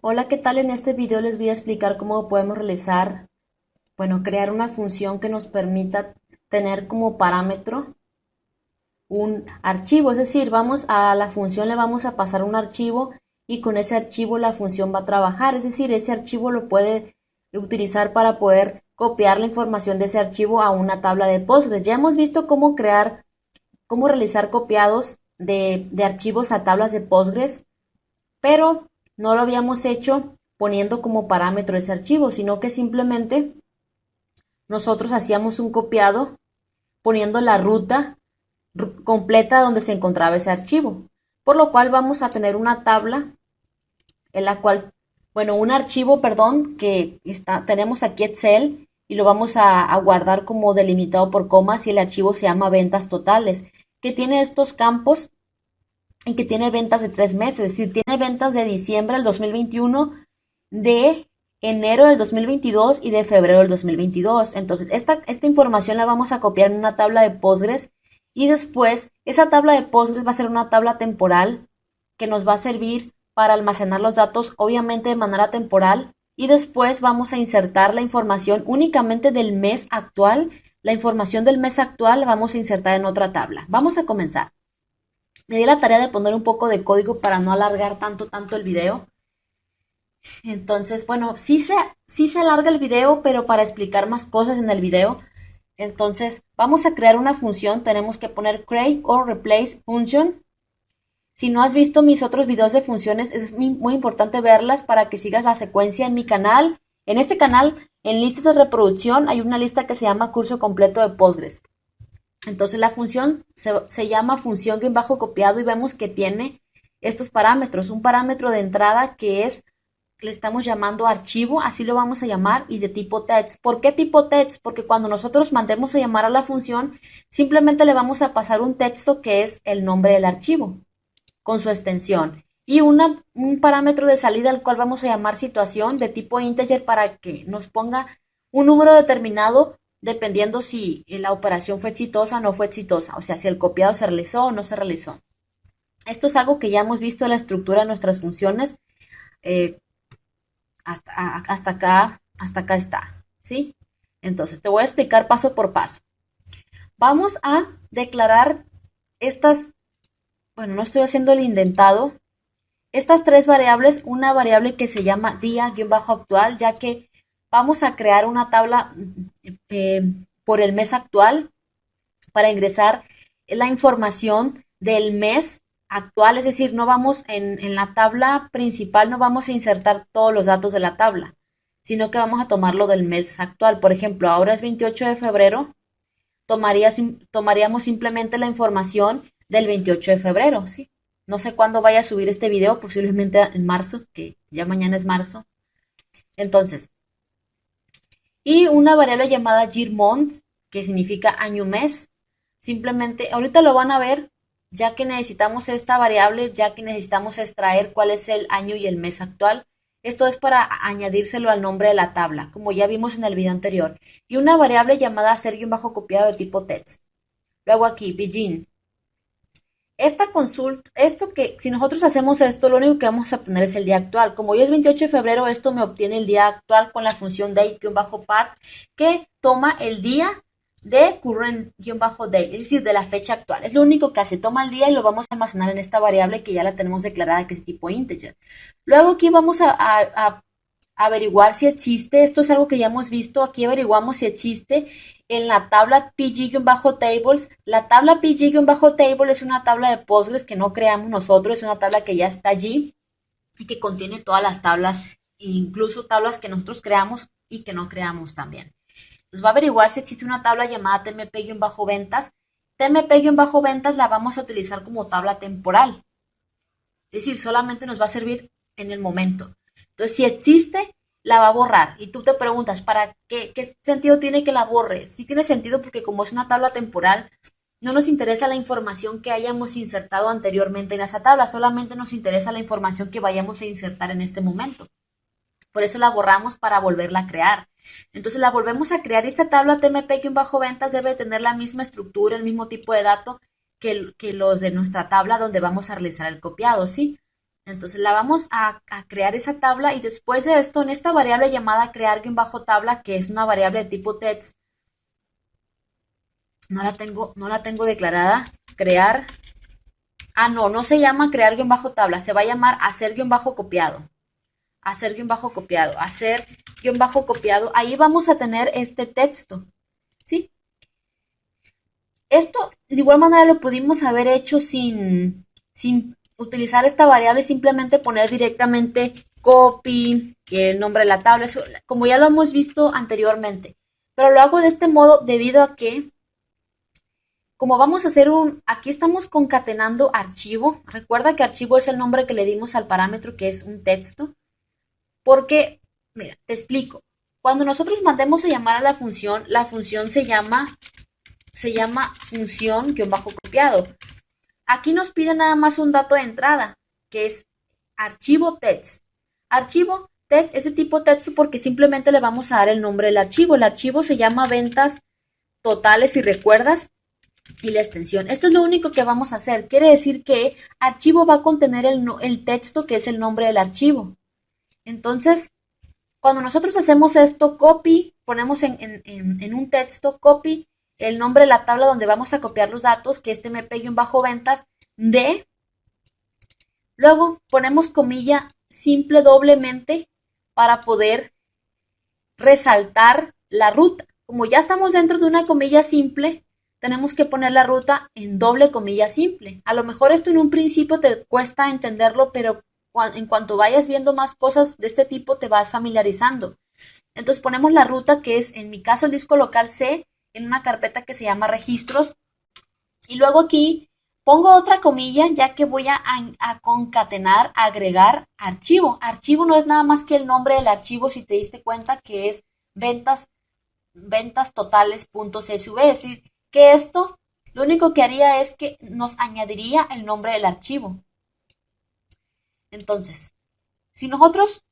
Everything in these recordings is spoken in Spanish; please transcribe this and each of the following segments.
Hola, ¿qué tal? En este video les voy a explicar cómo podemos realizar, crear una función que nos permita tener como parámetro un archivo. Es decir, vamos a la función, le vamos a pasar un archivo y con ese archivo la función va a trabajar. Es decir, ese archivo lo puede utilizar para poder copiar la información de ese archivo a una tabla de Postgres. Ya hemos visto cómo realizar copiados de archivos a tablas de Postgres, pero no lo habíamos hecho poniendo como parámetro ese archivo, sino que simplemente nosotros hacíamos un copiado poniendo la ruta completa donde se encontraba ese archivo, por lo cual vamos a tener una tabla en la cual, un archivo, perdón, tenemos aquí Excel y lo vamos a guardar como delimitado por comas y el archivo se llama ventas totales, que tiene estos campos y que tiene ventas de 3 meses, es decir, tiene ventas de diciembre del 2021, de enero del 2022 y de febrero del 2022. Entonces, esta información la vamos a copiar en una tabla de Postgres y después esa tabla de Postgres va a ser una tabla temporal que nos va a servir para almacenar los datos, obviamente de manera temporal, y después vamos a insertar la información únicamente del mes actual. La información del mes actual la vamos a insertar en otra tabla. Vamos a comenzar. Me di la tarea de poner un poco de código para no alargar tanto el video. Entonces, sí se alarga el video, pero para explicar más cosas en el video. Entonces, vamos a crear una función. Tenemos que poner create or replace function. Si no has visto mis otros videos de funciones, es muy importante verlas para que sigas la secuencia en mi canal. En este canal, en listas de reproducción, hay una lista que se llama curso completo de Postgres. Entonces la función se llama función guión bajo copiado y vemos que tiene estos parámetros. Un parámetro de entrada que le estamos llamando archivo, así lo vamos a llamar, y de tipo text. ¿Por qué tipo text? Porque cuando nosotros mandemos a llamar a la función, simplemente le vamos a pasar un texto que es el nombre del archivo, con su extensión. Y un parámetro de salida al cual vamos a llamar situación de tipo integer para que nos ponga un número determinado dependiendo si la operación fue exitosa o no fue exitosa, o sea, si el copiado se realizó o no se realizó. Esto es algo que ya hemos visto en la estructura de nuestras funciones. eh, hasta acá está, ¿sí? Entonces, te voy a explicar paso por paso. Vamos a declarar estas, no estoy haciendo el indentado, estas tres variables, una variable que se llama día-actual, ya que vamos a crear una tabla eh, por el mes actual para ingresar la información del mes actual, es decir, no vamos en la tabla principal, no vamos a insertar todos los datos de la tabla, sino que vamos a tomarlo del mes actual. Por ejemplo, ahora es 28 de febrero, tomaríamos simplemente la información del 28 de febrero, ¿sí? No sé cuándo vaya a subir este video, posiblemente en marzo, que ya mañana es marzo. Entonces, y una variable llamada year-month, que significa año-mes. Simplemente, ahorita lo van a ver, ya que necesitamos esta variable, ya que necesitamos extraer cuál es el año y el mes actual. Esto es para añadírselo al nombre de la tabla, como ya vimos en el video anterior. Y una variable llamada ser-copiado de tipo text. Luego aquí, begin. Esta consulta, si nosotros hacemos esto, lo único que vamos a obtener es el día actual. Como hoy es 28 de febrero, esto me obtiene el día actual con la función date-part que toma el día de current-date, es decir, de la fecha actual. Es lo único que hace, toma el día y lo vamos a almacenar en esta variable que ya la tenemos declarada que es tipo integer. Luego aquí vamos a averiguar si existe, esto es algo que ya hemos visto, aquí averiguamos si existe en la tabla pg-tables. La tabla pg-table es una tabla de Postgres que no creamos nosotros, es una tabla que ya está allí y que contiene todas las tablas, incluso tablas que nosotros creamos y que no creamos también. Entonces va a averiguar si existe una tabla llamada tmp-ventas. tmp-ventas la vamos a utilizar como tabla temporal, es decir, solamente nos va a servir en el momento. Entonces, si existe, la va a borrar. Y tú te preguntas, ¿para qué sentido tiene que la borre? Sí tiene sentido porque como es una tabla temporal, no nos interesa la información que hayamos insertado anteriormente en esa tabla, solamente nos interesa la información que vayamos a insertar en este momento. Por eso la borramos para volverla a crear. Entonces la volvemos a crear y esta tabla tmp-ventas debe tener la misma estructura, el mismo tipo de dato que los de nuestra tabla donde vamos a realizar el copiado, ¿sí? Entonces la vamos a crear esa tabla y después de esto, en esta variable llamada crear-tabla, que es una variable de tipo text, no la tengo declarada, crear, no se llama crear-tabla, se va a llamar hacer-copiado, hacer-copiado, hacer-copiado, ahí vamos a tener este texto, ¿sí? Esto de igual manera lo pudimos haber hecho sin utilizar esta variable, simplemente poner directamente copy, el nombre de la tabla, eso, como ya lo hemos visto anteriormente. Pero lo hago de este modo debido a que, como vamos a hacer aquí estamos concatenando archivo. Recuerda que archivo es el nombre que le dimos al parámetro, que es un texto. Porque, mira, te explico. Cuando nosotros mandemos a llamar a la función se llama función-copiado. Aquí nos pide nada más un dato de entrada, que es archivo text. Archivo text es de tipo texto porque simplemente le vamos a dar el nombre del archivo. El archivo se llama ventas totales, si recuerdas, y la extensión. Esto es lo único que vamos a hacer. Quiere decir que archivo va a contener el texto que es el nombre del archivo. Entonces, cuando nosotros hacemos esto, copy, ponemos en un texto, copy el nombre de la tabla donde vamos a copiar los datos, que este mp-ventas de, luego ponemos comilla simple doblemente para poder resaltar la ruta. Como ya estamos dentro de una comilla simple, tenemos que poner la ruta en doble comilla simple. A lo mejor esto en un principio te cuesta entenderlo, pero en cuanto vayas viendo más cosas de este tipo te vas familiarizando. Entonces ponemos la ruta, que es en mi caso el disco local C, en una carpeta que se llama registros, y luego aquí pongo otra comilla ya que voy a concatenar, agregar archivo. Archivo no es nada más que el nombre del archivo, si te diste cuenta, que es ventastotales.csv, es decir, que esto lo único que haría es que nos añadiría el nombre del archivo. Entonces, si nosotros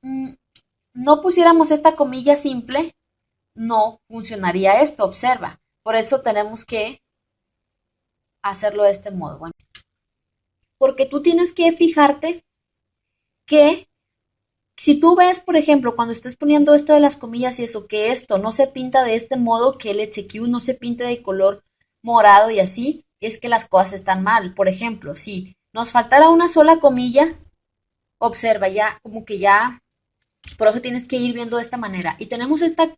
no pusiéramos esta comilla simple, no funcionaría esto, observa. Por eso tenemos que hacerlo de este modo. Bueno, porque tú tienes que fijarte que si tú ves, por ejemplo, cuando estés poniendo esto de las comillas y eso, que esto no se pinta de este modo, que el execute no se pinte de color morado y así, es que las cosas están mal. Por ejemplo, si nos faltara una sola comilla, observa ya, como que ya, por eso tienes que ir viendo de esta manera. Y tenemos esta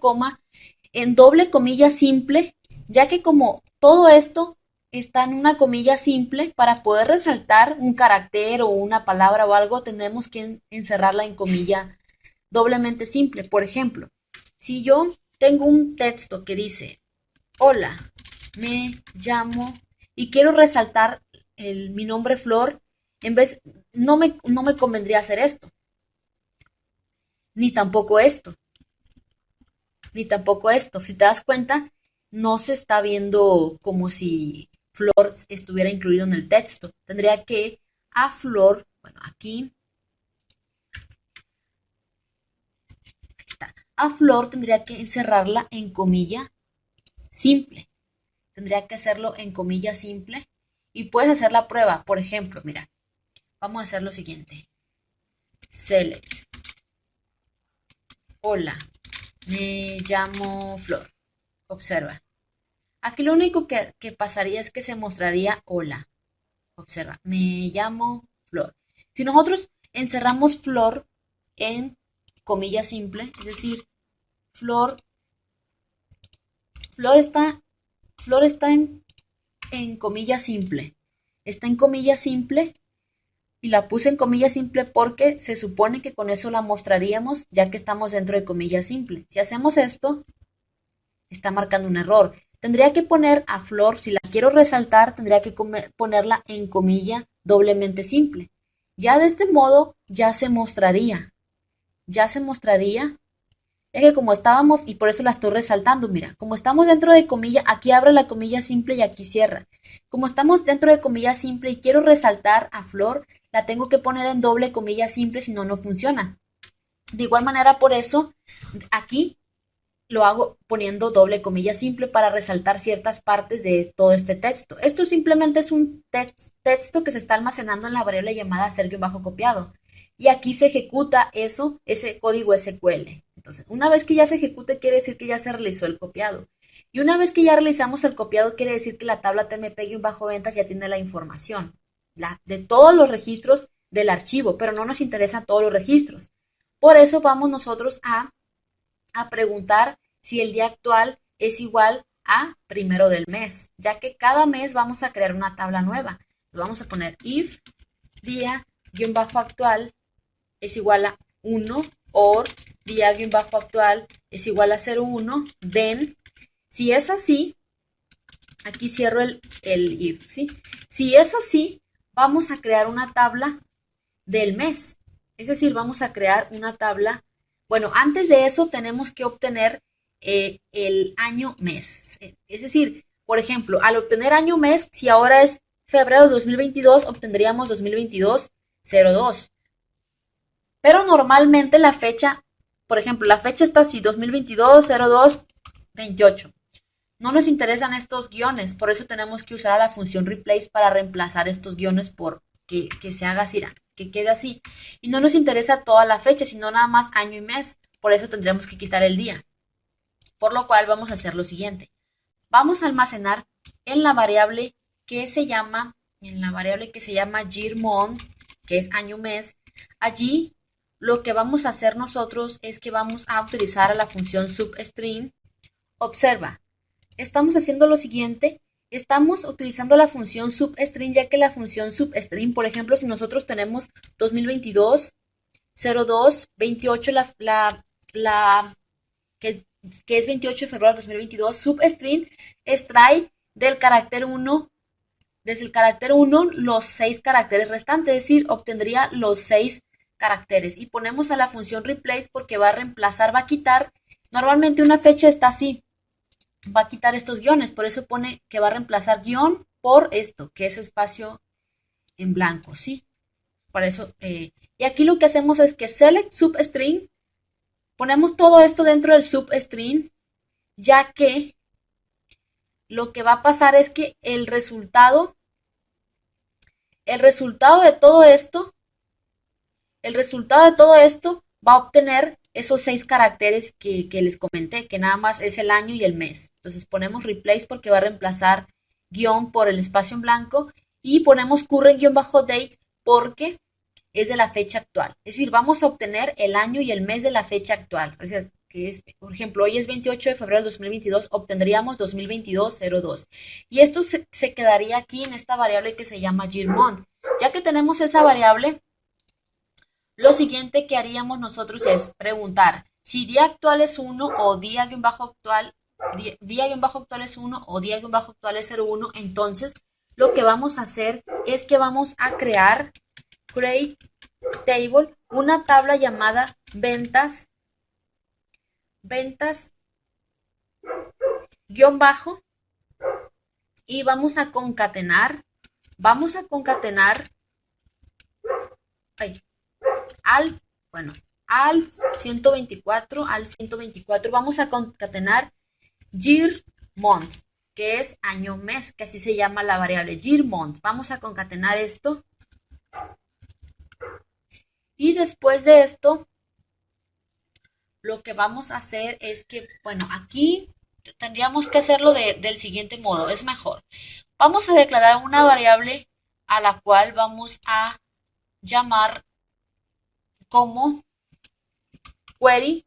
coma en doble comilla simple, ya que como todo esto está en una comilla simple, para poder resaltar un carácter o una palabra o algo, tenemos que encerrarla en comilla doblemente simple. Por ejemplo, si yo tengo un texto que dice, hola, me llamo, y quiero resaltar mi nombre Flor, no me convendría hacer esto, ni tampoco esto, ni tampoco esto. Si te das cuenta, no se está viendo como si Flor estuviera incluido en el texto. Tendría que a Flor, bueno, aquí está. A Flor tendría que encerrarla en comilla simple. Tendría que hacerlo en comilla simple. Y puedes hacer la prueba. Por ejemplo, mira, vamos a hacer lo siguiente. Select. Hola, me llamo Flor. Observa. Aquí lo único que pasaría es que se mostraría hola. Observa, me llamo Flor. Si nosotros encerramos Flor en comilla simple, es decir, Flor está, Flor está en comilla simple. Está en comilla simple y la puse en comilla simple porque se supone que con eso la mostraríamos ya que estamos dentro de comilla simple. Si hacemos esto, está marcando un error. Tendría que poner a Flor, si la quiero resaltar, tendría que ponerla en comilla doblemente simple. Ya de este modo ya se mostraría, es que como estábamos, y por eso la estoy resaltando, mira, como estamos dentro de comilla, aquí abre la comilla simple y aquí cierra. Como estamos dentro de comilla simple y quiero resaltar a Flor, la tengo que poner en doble comilla simple, si no, no funciona. De igual manera, por eso, aquí lo hago poniendo doble comilla simple para resaltar ciertas partes de todo este texto. Esto simplemente es un texto que se está almacenando en la variable llamada ser-copiado. Y aquí se ejecuta eso, ese código SQL. Entonces, una vez que ya se ejecute, quiere decir que ya se realizó el copiado. Y una vez que ya realizamos el copiado, quiere decir que la tabla TMP-ventas ya tiene la información de todos los registros del archivo, pero no nos interesan todos los registros. Por eso vamos nosotros a preguntar si el día actual es igual a primero del mes, ya que cada mes vamos a crear una tabla nueva. Vamos a poner if día-actual es igual a 1 or día-actual es igual a 01, then, si es así, aquí cierro el if, ¿sí? Si es así, vamos a crear una tabla del mes, es decir, vamos a crear una tabla. Bueno, antes de eso tenemos que obtener el año mes. Es decir, por ejemplo, al obtener año mes, si ahora es febrero de 2022, obtendríamos 2022-02. Pero normalmente la fecha, por ejemplo, la fecha está así, 2022-02-28. No nos interesan estos guiones, por eso tenemos que usar a la función replace para reemplazar estos guiones por que se haga así, que quede así. Y no nos interesa toda la fecha, sino nada más año y mes. Por eso tendremos que quitar el día. Por lo cual vamos a hacer lo siguiente. Vamos a almacenar en la variable que se llama, year month, que es año mes. Allí lo que vamos a hacer nosotros es que vamos a utilizar a la función substring. Observa, estamos haciendo lo siguiente. Estamos utilizando la función substring, ya que la función substring, por ejemplo, si nosotros tenemos 2022, 02, 28, que es 28 de febrero de 2022, substring extrae del carácter 1, desde el carácter 1, los 6 caracteres restantes, es decir, obtendría los 6 caracteres. Y ponemos a la función replace porque va a reemplazar, va a quitar, normalmente una fecha está así, va a quitar estos guiones, por eso pone que va a reemplazar guión por esto, que es espacio en blanco, ¿sí? Por eso, y aquí lo que hacemos es que select substring, ponemos todo esto dentro del substring, ya que lo que va a pasar es que el resultado de todo esto, va a obtener esos 6 caracteres que les comenté, que nada más es el año y el mes. Entonces ponemos replace porque va a reemplazar guión por el espacio en blanco y ponemos current-date porque es de la fecha actual. Es decir, vamos a obtener el año y el mes de la fecha actual. O sea, que es, por ejemplo, hoy es 28 de febrero de 2022, obtendríamos 2022-02. Y esto se quedaría aquí en esta variable que se llama year month. Ya que tenemos esa variable, lo siguiente que haríamos nosotros es preguntar si día actual es 1 o día-actual es 1 o día-actual es 01. Entonces, lo que vamos a hacer es que vamos a crear create table, una tabla llamada ventas guión bajo, y vamos a concatenar al 124, vamos a concatenar year month, que es año mes, que así se llama la variable year month. Vamos a concatenar esto. Y después de esto, lo que vamos a hacer es que, bueno, aquí tendríamos que hacerlo del siguiente modo, es mejor. Vamos a declarar una variable a la cual vamos a llamar como query,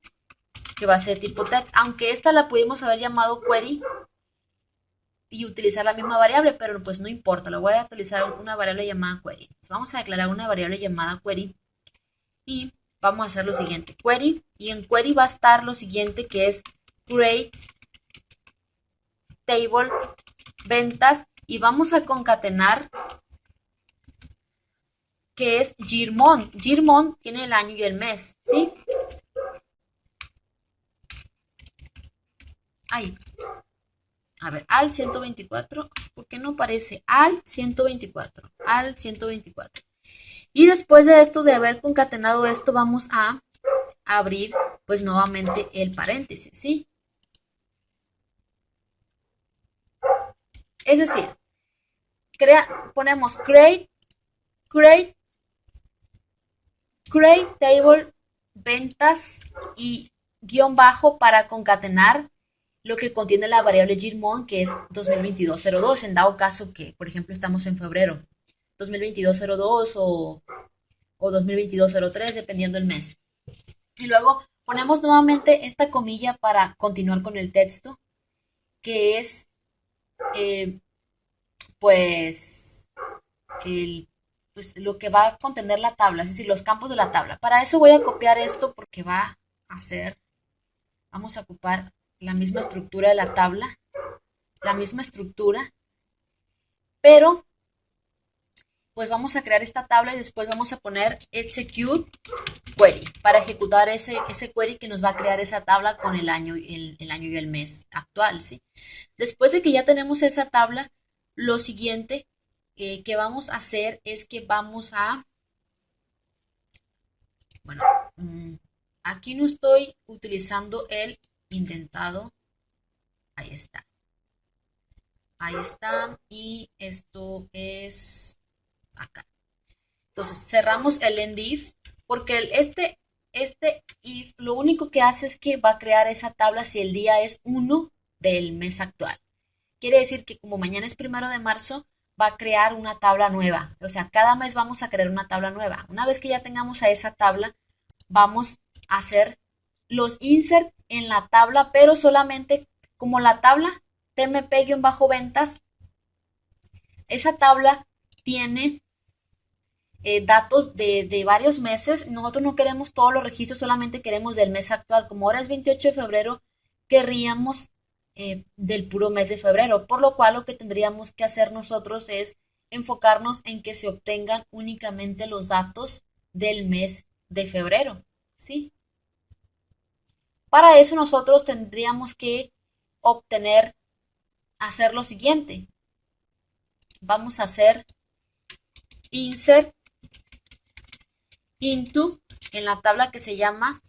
que va a ser tipo text, aunque esta la pudimos haber llamado query y utilizar la misma variable, pero pues no importa, lo voy a utilizar una variable llamada query. Entonces vamos a declarar una variable llamada query y vamos a hacer lo siguiente, query, y en query va a estar lo siguiente, que es create table ventas, y vamos a concatenar que es year month. Year month tiene el año y el mes, ¿sí? Ahí. A ver, al 124, ¿por qué no aparece? Al 124, al 124. Y después de esto, de haber concatenado esto, vamos a abrir pues nuevamente el paréntesis, ¿sí? Es decir, ponemos create, create table ventas y guión bajo para concatenar lo que contiene la variable Gmon, que es 2022-02, en dado caso que, por ejemplo, estamos en febrero, 2022-02 o 2022-03, dependiendo del mes. Y luego ponemos nuevamente esta comilla para continuar con el texto, que es, eh, pues, el, pues, lo que va a contener la tabla, es decir, los campos de la tabla. Para eso voy a copiar esto porque vamos a ocupar la misma estructura de la tabla, la misma estructura, pero pues vamos a crear esta tabla y después vamos a poner execute query para ejecutar ese query que nos va a crear esa tabla con el año, el año y el mes actual, ¿sí? Después de que ya tenemos esa tabla, lo siguiente que vamos a hacer es que vamos a, bueno, aquí no estoy utilizando el indentado, ahí está. Ahí está, y esto es acá. Entonces cerramos el end if, porque este if lo único que hace es que va a crear esa tabla si el día es 1 del mes actual. Quiere decir que como mañana es 1 de marzo, va a crear una tabla nueva. O sea, cada mes vamos a crear una tabla nueva. Una vez que ya tengamos a esa tabla, vamos a hacer los insert en la tabla, pero solamente como la tabla tmp-ventas, esa tabla tiene datos de varios meses. Nosotros no queremos todos los registros, solamente queremos del mes actual. Como ahora es 28 de febrero, querríamos del puro mes de febrero, por lo cual lo que tendríamos que hacer nosotros es enfocarnos en que se obtengan únicamente los datos del mes de febrero, ¿sí? Para eso nosotros tendríamos que hacer lo siguiente. Vamos a hacer insert into en la tabla que se llama,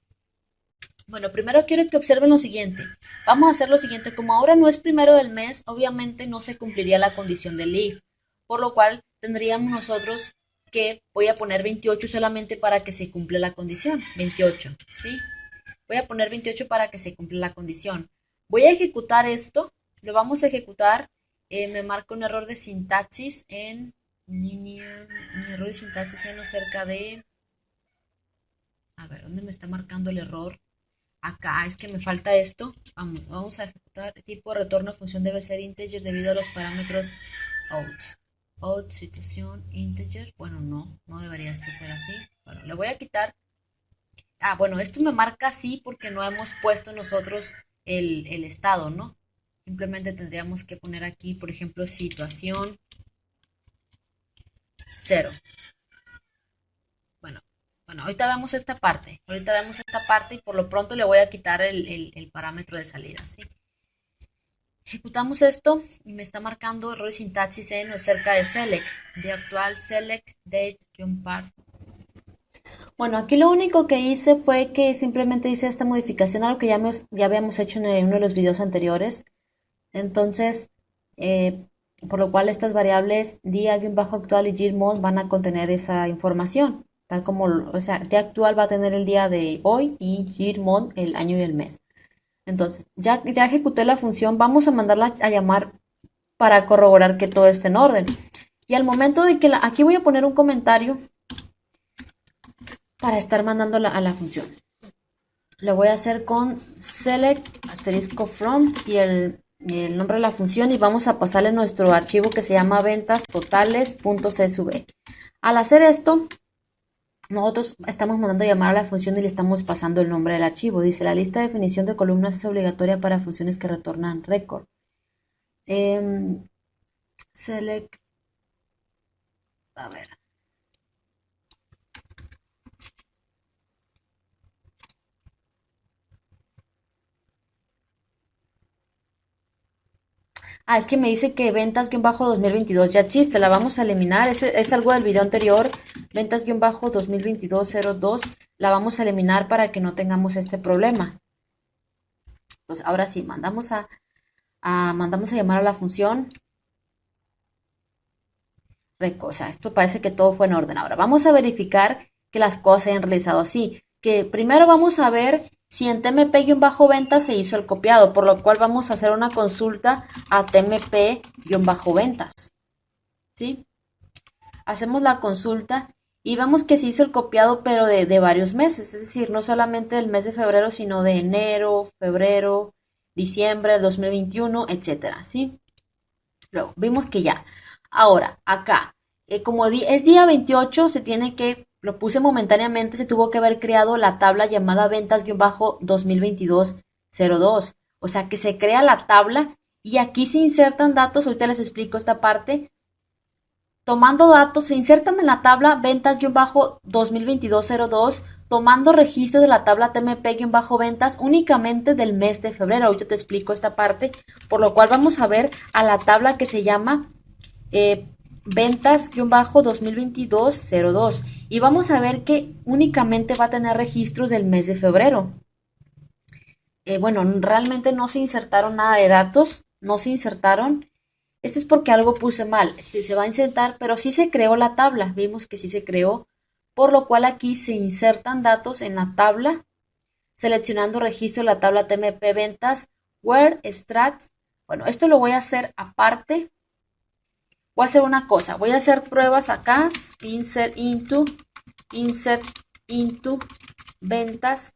bueno, primero quiero que observen lo siguiente. Vamos a hacer lo siguiente, como ahora no es 1 del mes, obviamente no se cumpliría la condición del if, por lo cual tendríamos nosotros que, voy a poner 28 solamente para que se cumpla la condición, 28, ¿sí? Voy a poner 28 para que se cumpla la condición. Voy a ejecutar esto, lo vamos a ejecutar, me marca un error de sintaxis en linear, un error de sintaxis en cerca de, a ver, ¿dónde me está marcando el error? Acá, es que me falta esto. Vamos a ejecutar. Tipo de retorno función debe ser integer debido a los parámetros out, situación, integer. Bueno, no debería esto ser así. Bueno, le voy a quitar. Bueno, esto me marca así porque no hemos puesto nosotros el estado, ¿no? Simplemente tendríamos que poner aquí, por ejemplo, situación 0. Bueno, ahorita vemos esta parte. Y por lo pronto le voy a quitar el parámetro de salida, ¿sí? Ejecutamos esto y me está marcando error de sintaxis en o cerca de select, de actual select date-part. Bueno, aquí lo único que hice fue que simplemente hice esta modificación, algo que ya habíamos hecho en uno de los videos anteriores. Entonces, por lo cual estas variables día-actual y gmod van a contener esa información, tal como, o sea, día actual va a tener el día de hoy y gmod el año y el mes. Entonces, ya ejecuté la función, vamos a mandarla a llamar para corroborar que todo esté en orden. Y al momento de que aquí voy a poner un comentario para estar mandándola a la función. Lo voy a hacer con select asterisco from y el nombre de la función, y vamos a pasarle nuestro archivo que se llama ventastotales.csv. Al hacer esto, nosotros estamos mandando llamar a la función y le estamos pasando el nombre del archivo. Dice, la lista de definición de columnas es obligatoria para funciones que retornan récord. Select, a ver. Es que me dice que ventas-2022 ya existe, la vamos a eliminar, es algo del video anterior, ventas-2022-02, la vamos a eliminar para que no tengamos este problema. Pues ahora sí, mandamos a llamar a la función O sea, esto parece que todo fue en orden. Ahora, vamos a verificar que las cosas se hayan realizado así. Que primero vamos a ver si en TMP-ventas se hizo el copiado, por lo cual vamos a hacer una consulta a TMP-ventas. ¿Sí? Hacemos la consulta y vemos que se hizo el copiado, pero de varios meses, es decir, no solamente del mes de febrero, sino de enero, febrero, diciembre del 2021, etcétera, ¿sí? Luego, vimos que ya. Ahora, acá, como es día 28, se tiene que, lo puse momentáneamente, se tuvo que haber creado la tabla llamada ventas-2022-02. O sea, que se crea la tabla y aquí se insertan datos, ahorita les explico esta parte. Tomando datos, se insertan en la tabla ventas-2022-02, tomando registro de la tabla TMP-ventas únicamente del mes de febrero. Ahorita te explico esta parte, por lo cual vamos a ver a la tabla que se llama ventas-2022-02 y vamos a ver que únicamente va a tener registros del mes de febrero. Bueno, realmente no se insertaron nada de datos, no se insertaron. Esto es porque algo puse mal. Sí se va a insertar, pero sí se creó la tabla. Vimos que sí se creó, por lo cual aquí se insertan datos en la tabla, seleccionando registro de la tabla TMP ventas, where strat. Bueno, esto lo voy a hacer aparte. Voy a hacer una cosa. Voy a hacer pruebas acá. Insert into ventas,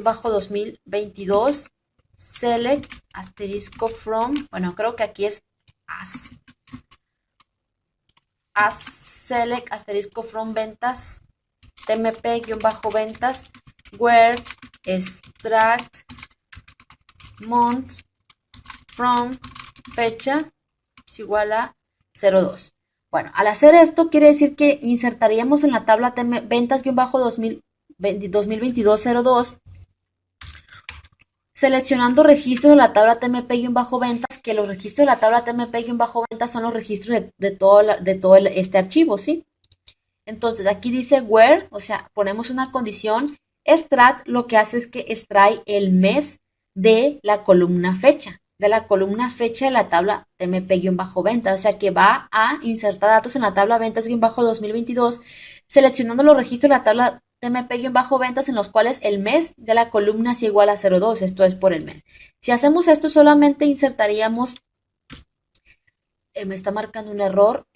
bajo 2022. Select asterisco from, bueno, creo que aquí es as select asterisco from ventas, tmp-ventas, where extract month from fecha es igual a 02. Bueno, al hacer esto quiere decir que insertaríamos en la tabla ventas-2022-02 seleccionando registros de la tabla TMP-ventas, que los registros de la tabla TMP-ventas son los registros de todo este archivo, ¿sí? Entonces, aquí dice where, o sea, ponemos una condición. Strat lo que hace es que extrae el mes de la columna fecha, de la tabla TMP-ventas, o sea, que va a insertar datos en la tabla ventas-2022, seleccionando los registros de la tabla TMP-ventas en los cuales el mes de la columna es igual a 02, esto es por el mes. Si hacemos esto, solamente insertaríamos, me está marcando un error,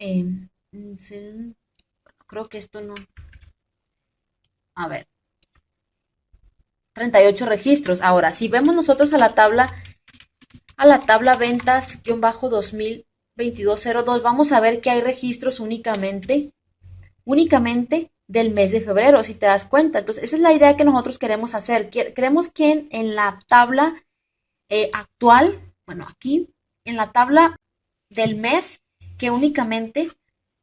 creo que esto no, a ver, 38 registros. Ahora, si vemos nosotros a la tabla ventas-2022-02, vamos a ver que hay registros únicamente del mes de febrero, si te das cuenta. Entonces, esa es la idea que nosotros queremos hacer. Queremos que en la tabla actual, bueno, aquí, en la tabla del mes, que únicamente,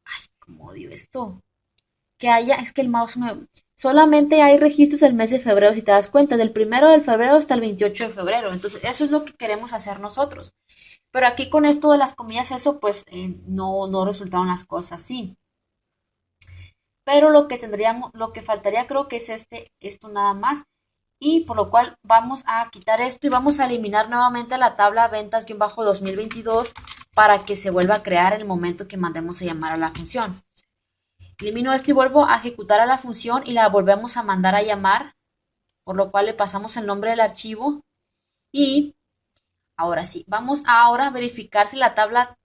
ay, cómo odio esto, que haya, es que el mouse solamente hay registros del mes de febrero, si te das cuenta, del 1 de febrero hasta el 28 de febrero. Entonces, eso es lo que queremos hacer nosotros. Pero aquí con esto de las comillas, eso pues no resultaron las cosas así. Pero lo que faltaría creo que es esto nada más. Y por lo cual vamos a quitar esto y vamos a eliminar nuevamente la tabla ventas-2022 para que se vuelva a crear en el momento que mandemos a llamar a la función. Elimino esto y vuelvo a ejecutar a la función y la volvemos a mandar a llamar, por lo cual le pasamos el nombre del archivo. Y ahora sí, vamos a verificar si la tabla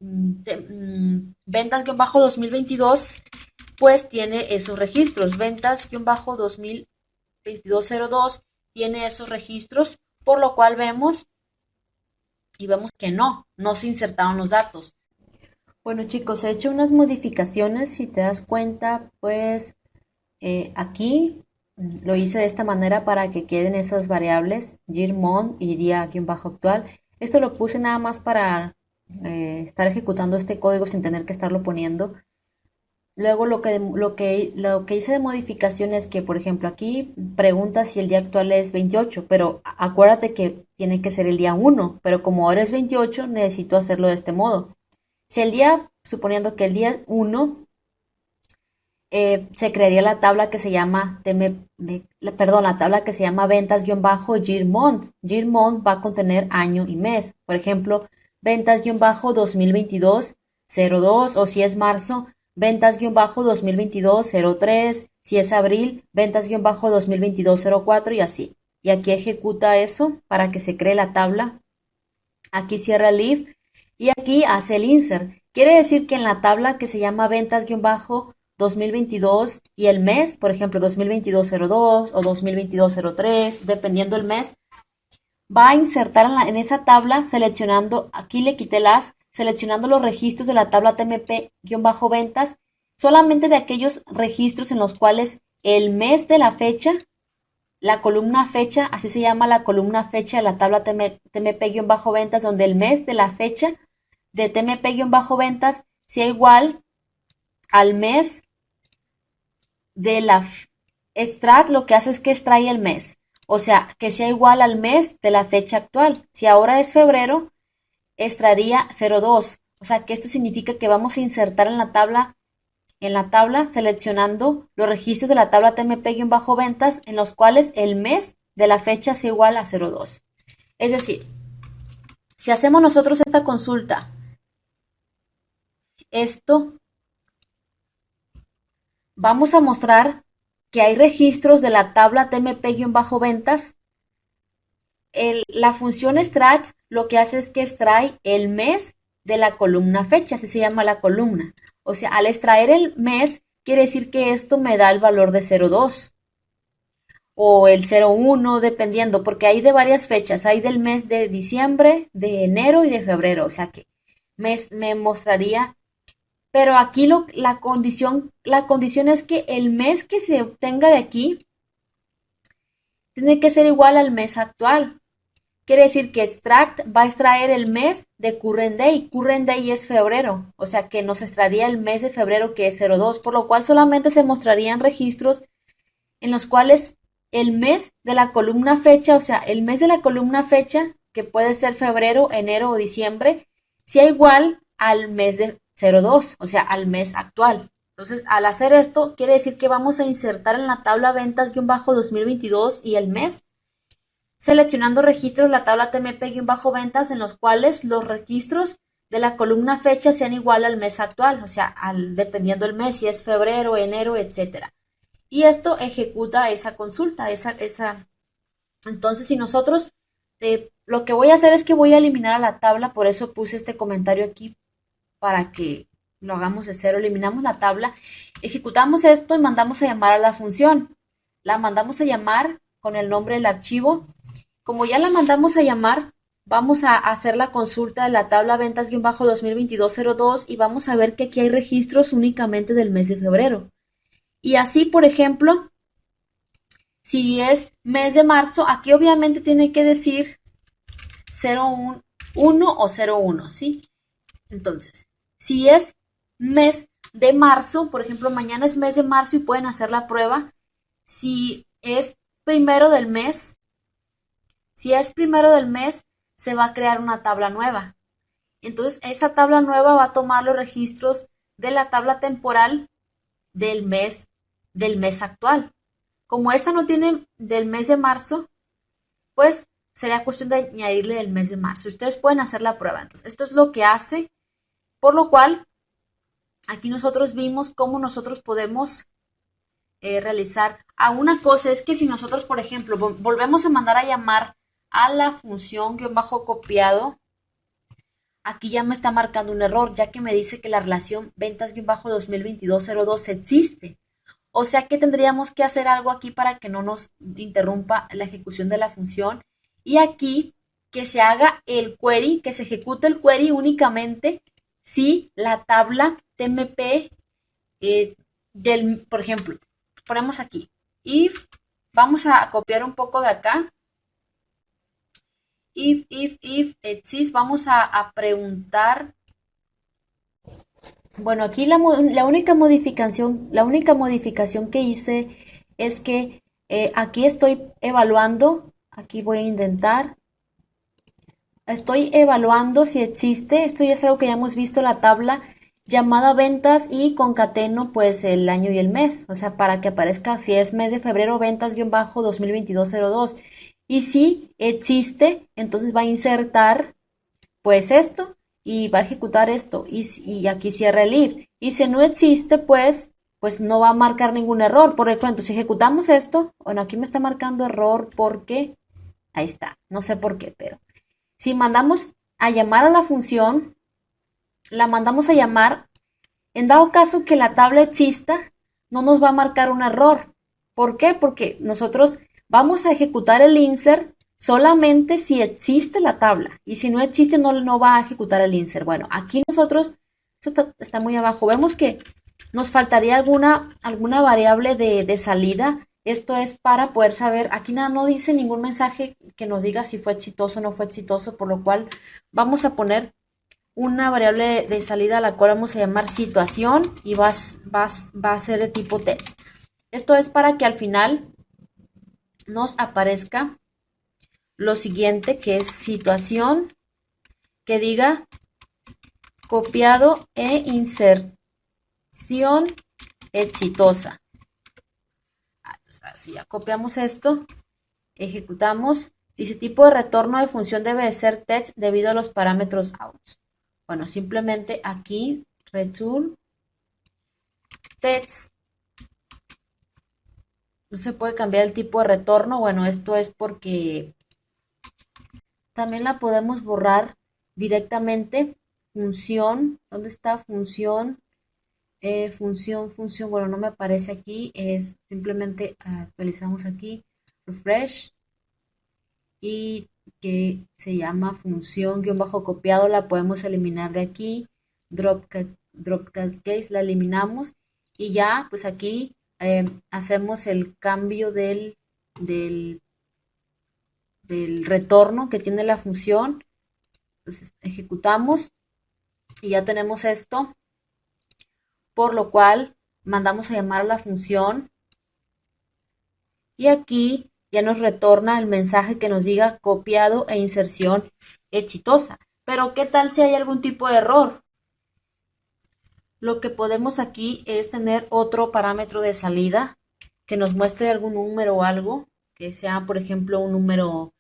ventas-2022 pues tiene esos registros. Ventas-2022-02 tiene esos registros, por lo cual vemos que no se insertaron los datos. Bueno, chicos, he hecho unas modificaciones, si te das cuenta, pues aquí lo hice de esta manera para que queden esas variables, year-month y día-actual. Esto lo puse nada más para estar ejecutando este código sin tener que estarlo poniendo. Luego lo que hice de modificación es que, por ejemplo, aquí pregunta si el día actual es 28, pero acuérdate que tiene que ser el día 1, pero como ahora es 28, necesito hacerlo de este modo. Si el día, suponiendo que el día 1, se crearía la tabla que se llama, la tabla que se llama ventas-year-month. Year-month va a contener año y mes. Por ejemplo, ventas-2022 02, o si es marzo, ventas-2022 03, si es abril, ventas-2022 04 y así. Y aquí ejecuta eso para que se cree la tabla. Aquí cierra el if y aquí hace el insert. Quiere decir que en la tabla que se llama ventas-2022 y el mes, por ejemplo, 2022-02 o 2022-03, dependiendo el mes, va a insertar en esa tabla seleccionando, aquí le quité las, seleccionando los registros de la tabla TMP-ventas, solamente de aquellos registros en los cuales el mes de la fecha, la columna fecha, así se llama la columna fecha de la tabla TMP-ventas, donde el mes de la fecha de TMP-ventas sea igual al mes de la extract, lo que hace es que extrae el mes. O sea, que sea igual al mes de la fecha actual. Si ahora es febrero, extraería 02. O sea, que esto significa que vamos a insertar en la tabla seleccionando los registros de la tabla TMP-ventas en los cuales el mes de la fecha sea igual a 02. Es decir, si hacemos nosotros esta consulta, esto vamos a mostrar que hay registros de la tabla TMP-ventas. La función extract lo que hace es que extrae el mes de la columna fecha, así se llama la columna. O sea, al extraer el mes, quiere decir que esto me da el valor de 02 o el 01, dependiendo, porque hay de varias fechas, hay del mes de diciembre, de enero y de febrero, o sea que me mostraría, pero aquí la condición es que el mes que se obtenga de aquí tiene que ser igual al mes actual. Quiere decir que extract va a extraer el mes de current day. Current day es febrero, o sea que nos extraería el mes de febrero que es 02, por lo cual solamente se mostrarían registros en los cuales el mes de la columna fecha, o sea, el mes de la columna fecha, que puede ser febrero, enero o diciembre, sea igual al mes de 02, o sea, al mes actual. Entonces, al hacer esto, quiere decir que vamos a insertar en la tabla ventas-2022 y el mes, seleccionando registros de la tabla TMP-ventas en los cuales los registros de la columna fecha sean igual al mes actual, o sea, dependiendo del mes, si es febrero, enero, etcétera. Y esto ejecuta esa consulta, Entonces, si nosotros, lo que voy a hacer es que voy a eliminar a la tabla, por eso puse este comentario aquí, para que lo hagamos de cero, eliminamos la tabla, ejecutamos esto y mandamos a llamar a la función. La mandamos a llamar con el nombre del archivo. Como ya la mandamos a llamar, vamos a hacer la consulta de la tabla ventas-2022-02 y vamos a ver que aquí hay registros únicamente del mes de febrero. Y así, por ejemplo, si es mes de marzo, aquí obviamente tiene que decir 01 o 01, ¿sí? Entonces, si es mes de marzo, por ejemplo, mañana es mes de marzo y pueden hacer la prueba. Si es primero del mes, se va a crear una tabla nueva. Entonces, esa tabla nueva va a tomar los registros de la tabla temporal del mes actual. Como esta no tiene del mes de marzo, pues sería cuestión de añadirle el mes de marzo. Ustedes pueden hacer la prueba. Entonces, esto es lo que hace, por lo cual aquí nosotros vimos cómo nosotros podemos realizar. Una cosa es que si nosotros, por ejemplo, volvemos a mandar a llamar a la función -copiado, aquí ya me está marcando un error, ya que me dice que la relación ventas-2022-02 existe. O sea que tendríamos que hacer algo aquí para que no nos interrumpa la ejecución de la función. Y aquí que se haga el query, que se ejecute el query únicamente si la tabla TMP por ejemplo, ponemos aquí, if, vamos a copiar un poco de acá, if exist, vamos a preguntar. Bueno, aquí la única modificación que hice es que aquí estoy evaluando, aquí voy a intentar, estoy evaluando si existe, esto ya es algo que ya hemos visto, la tabla llamada ventas y concateno pues el año y el mes, o sea, para que aparezca si es mes de febrero ventas-2022-02. Y si existe, entonces va a insertar pues esto y va a ejecutar esto y aquí cierra el if. Y si no existe, pues no va a marcar ningún error. Por ejemplo, si ejecutamos esto, bueno, aquí me está marcando error porque, ahí está, no sé por qué, pero si mandamos a llamar a la función, la mandamos a llamar, en dado caso que la tabla exista, no nos va a marcar un error. ¿Por qué? Porque nosotros vamos a ejecutar el insert solamente si existe la tabla. Y si no existe, no va a ejecutar el insert. Bueno, aquí nosotros, esto está muy abajo, vemos que nos faltaría alguna variable de salida. Esto es para poder saber, aquí nada, no dice ningún mensaje que nos diga si fue exitoso o no fue exitoso, por lo cual vamos a poner una variable de salida a la cual vamos a llamar situación y va a ser de tipo text. Esto es para que al final nos aparezca lo siguiente, que es situación que diga copiado e inserción exitosa. Entonces, si ya copiamos esto, ejecutamos, dice tipo de retorno de función debe de ser text debido a los parámetros out. Bueno, simplemente aquí return text. No se puede cambiar el tipo de retorno. Bueno, esto es porque también la podemos borrar directamente. Función, ¿dónde está función? Función, bueno, no me aparece aquí. Es simplemente actualizamos aquí, refresh, y que se llama función guión bajo copiado, la podemos eliminar de aquí. Drop case la eliminamos y ya, pues aquí hacemos el cambio del, del retorno que tiene la función. Entonces ejecutamos y ya tenemos esto, por lo cual mandamos a llamar a la función y aquí ya nos retorna el mensaje que nos diga copiado e inserción exitosa. Pero ¿qué tal si hay algún tipo de error? Lo que podemos aquí es tener otro parámetro de salida que nos muestre algún número o algo, que sea, por ejemplo, un número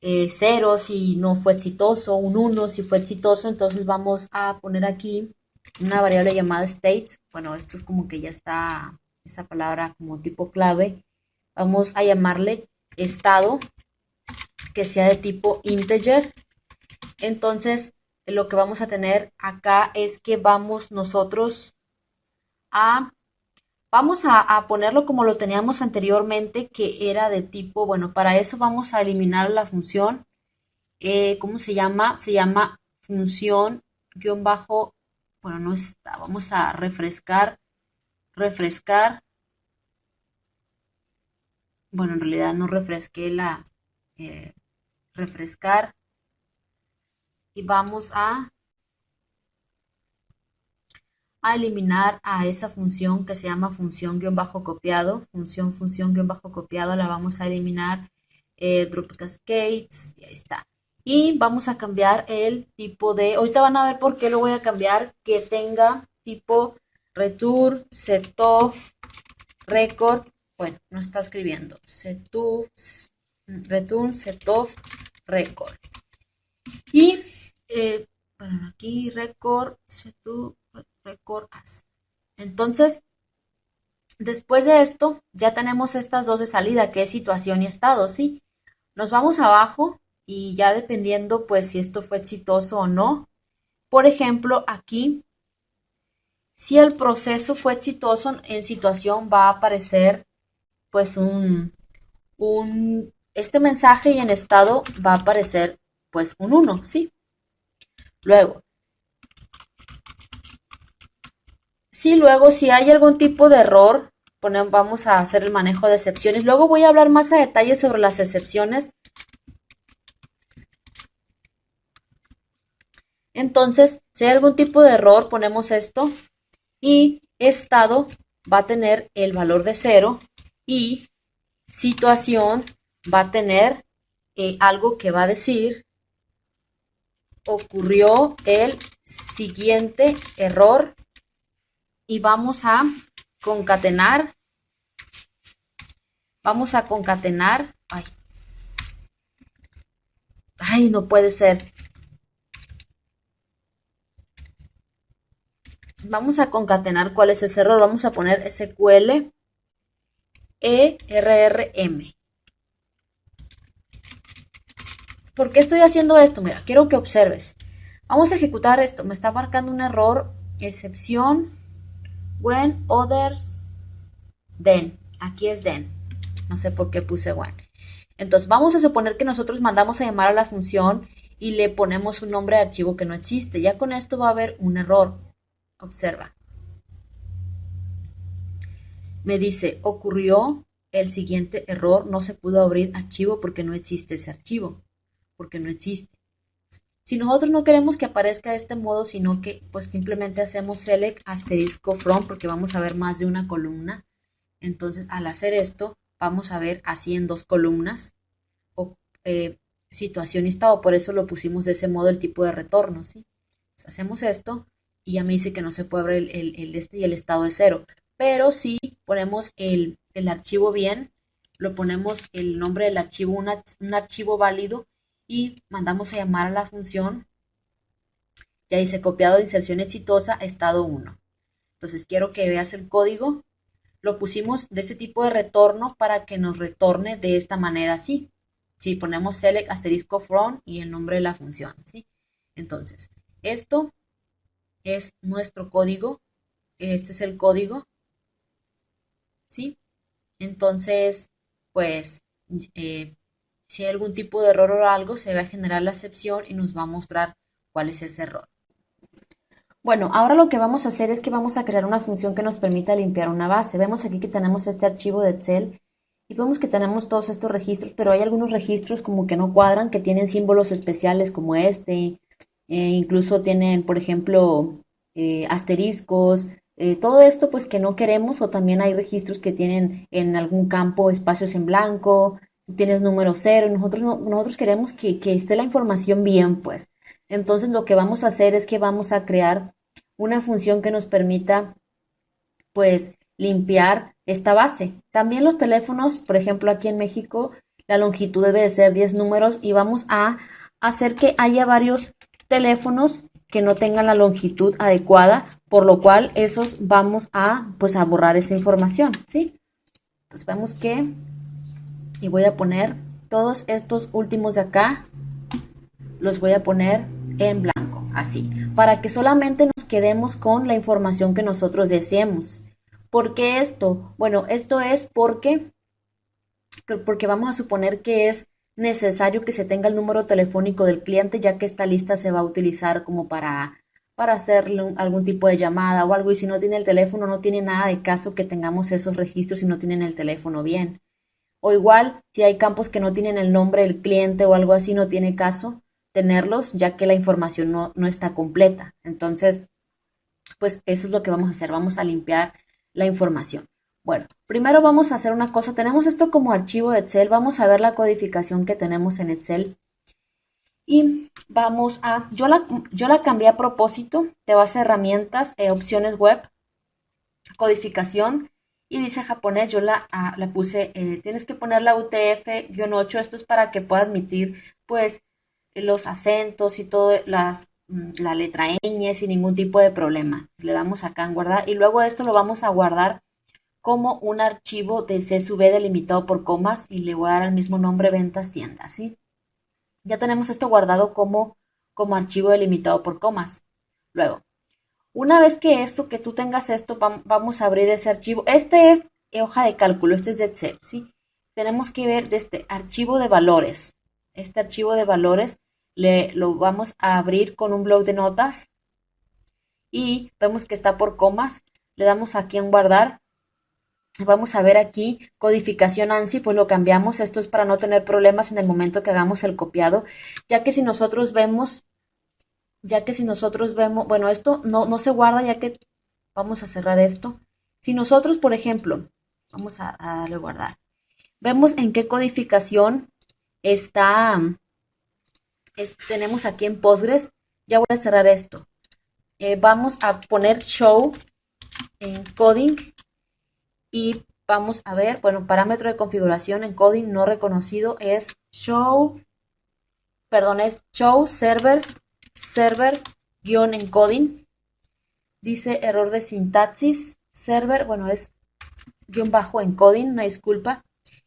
0 si no fue exitoso, un 1 si fue exitoso. Entonces vamos a poner aquí una variable llamada state. Bueno, esto es como que ya está esa palabra como tipo clave. Vamos a llamarle estado, que sea de tipo integer. Entonces, lo que vamos a tener acá es que vamos nosotros a ponerlo como lo teníamos anteriormente, que era de tipo, bueno, para eso vamos a eliminar la función. ¿Cómo se llama? Se llama función guión bajo, bueno, no está, vamos a refrescar, bueno, en realidad no refresqué eh, refrescar, y vamos a eliminar a esa función que se llama función guión bajo copiado, función guión bajo copiado, la vamos a eliminar, drop cascades, y ahí está. Y vamos a cambiar el tipo de, ahorita van a ver por qué lo voy a cambiar, que tenga tipo return setoff record, bueno, no está escribiendo, return setoff record. Y bueno, aquí record setoff record as. Entonces, después de esto, ya tenemos estas dos de salida, que es situación y estado, ¿sí? Nos vamos abajo y ya dependiendo, pues, si esto fue exitoso o no. Por ejemplo, aquí, si el proceso fue exitoso, en situación va a aparecer, pues, este mensaje, y en estado va a aparecer, pues, un 1, ¿sí? Luego, si hay algún tipo de error, vamos a hacer el manejo de excepciones. Luego voy a hablar más a detalle sobre las excepciones. Entonces, si hay algún tipo de error, ponemos esto. Y estado va a tener el valor de 0. Y situación va a tener algo que va a decir: ocurrió el siguiente error. Y vamos a concatenar. Ay, no puede ser. vamos a concatenar cuál es ese error. Vamos a poner SQL ERRM. ¿Por qué estoy haciendo esto? Mira, quiero que observes. Vamos a ejecutar esto. Me está marcando un error, excepción, when others, then. Aquí es then. No sé por qué puse when. Entonces, vamos a suponer que nosotros mandamos a llamar a la función y le ponemos un nombre de archivo que no existe. Ya con esto va a haber un error. Observa. Me dice, ocurrió el siguiente error, no se pudo abrir archivo porque no existe ese archivo, porque no existe. Si nosotros no queremos que aparezca de este modo, sino que pues simplemente hacemos select asterisco from porque vamos a ver más de una columna. Entonces al hacer esto vamos a ver así en dos columnas o situación y estado, por eso lo pusimos de ese modo el tipo de retorno, ¿sí? Entonces, hacemos esto y ya me dice que no se puede abrir el este y el estado de cero. Pero si ponemos el archivo bien, lo ponemos el nombre del archivo, un archivo válido y mandamos a llamar a la función, ya dice copiado de inserción exitosa, estado 1. Entonces quiero que veas el código, lo pusimos de ese tipo de retorno para que nos retorne de esta manera así. Si ponemos select asterisco from y el nombre de la función, ¿sí? Entonces, esto es nuestro código, este es el código, ¿sí? Entonces, pues, si hay algún tipo de error o algo, se va a generar la excepción y nos va a mostrar cuál es ese error. Bueno, ahora lo que vamos a hacer es que vamos a crear una función que nos permita limpiar una base. Vemos aquí que tenemos este archivo de Excel y vemos que tenemos todos estos registros, pero hay algunos registros como que no cuadran, que tienen símbolos especiales como este, incluso tienen, por ejemplo, asteriscos, todo esto pues que no queremos, o también hay registros que tienen en algún campo espacios en blanco, tú tienes número cero, y nosotros, nosotros queremos que esté la información bien, pues. Entonces lo que vamos a hacer es que vamos a crear una función que nos permita pues limpiar esta base. También los teléfonos, por ejemplo aquí en México, la longitud debe de ser 10 números y vamos a hacer que haya varios teléfonos que no tengan la longitud adecuada, por lo cual esos vamos a pues a borrar esa información, ¿sí? Entonces vemos que y voy a poner todos estos últimos de acá, los voy a poner en blanco, así, para que solamente nos quedemos con la información que nosotros deseemos. ¿Por qué esto? Bueno, esto es porque vamos a suponer que es necesario que se tenga el número telefónico del cliente, ya que esta lista se va a utilizar como para hacerle algún tipo de llamada o algo, y si no tiene el teléfono, no tiene nada de caso que tengamos esos registros si no tienen el teléfono bien. O igual, si hay campos que no tienen el nombre del cliente o algo así, no tiene caso tenerlos, ya que la información no está completa. Entonces, pues eso es lo que vamos a hacer. Vamos a limpiar la información. Bueno, primero vamos a hacer una cosa. Tenemos esto como archivo de Excel. Vamos a ver la codificación que tenemos en Excel. Y vamos a, yo la cambié a propósito de base de herramientas, opciones web, codificación, y dice japonés, yo la puse, tienes que poner la UTF-8, esto es para que pueda admitir pues los acentos y todo, la letra ñ sin ningún tipo de problema. Le damos acá en guardar y luego esto lo vamos a guardar como un archivo de CSV delimitado por comas y le voy a dar el mismo nombre ventas tiendas, ¿sí? Ya tenemos esto guardado como archivo delimitado por comas. Luego, una vez que que tú tengas esto, vamos a abrir ese archivo. Este es hoja de cálculo, este es de Excel, ¿sí? Tenemos que ver de este archivo de valores. Este archivo de valores lo vamos a abrir con un bloc de notas y vemos que está por comas. Le damos aquí en guardar. Vamos a ver aquí codificación ANSI, pues lo cambiamos. Esto es para no tener problemas en el momento que hagamos el copiado, ya que si nosotros vemos bueno, esto no se guarda ya que vamos a cerrar esto. Si nosotros, por ejemplo, vamos a darle guardar, vemos en qué codificación está, tenemos aquí en Postgres, ya voy a cerrar esto. Vamos a poner show en coding y vamos a ver, bueno, parámetro de configuración en coding no reconocido es show server encoding. dice error de sintaxis, server, bueno, es guión bajo encoding, una disculpa.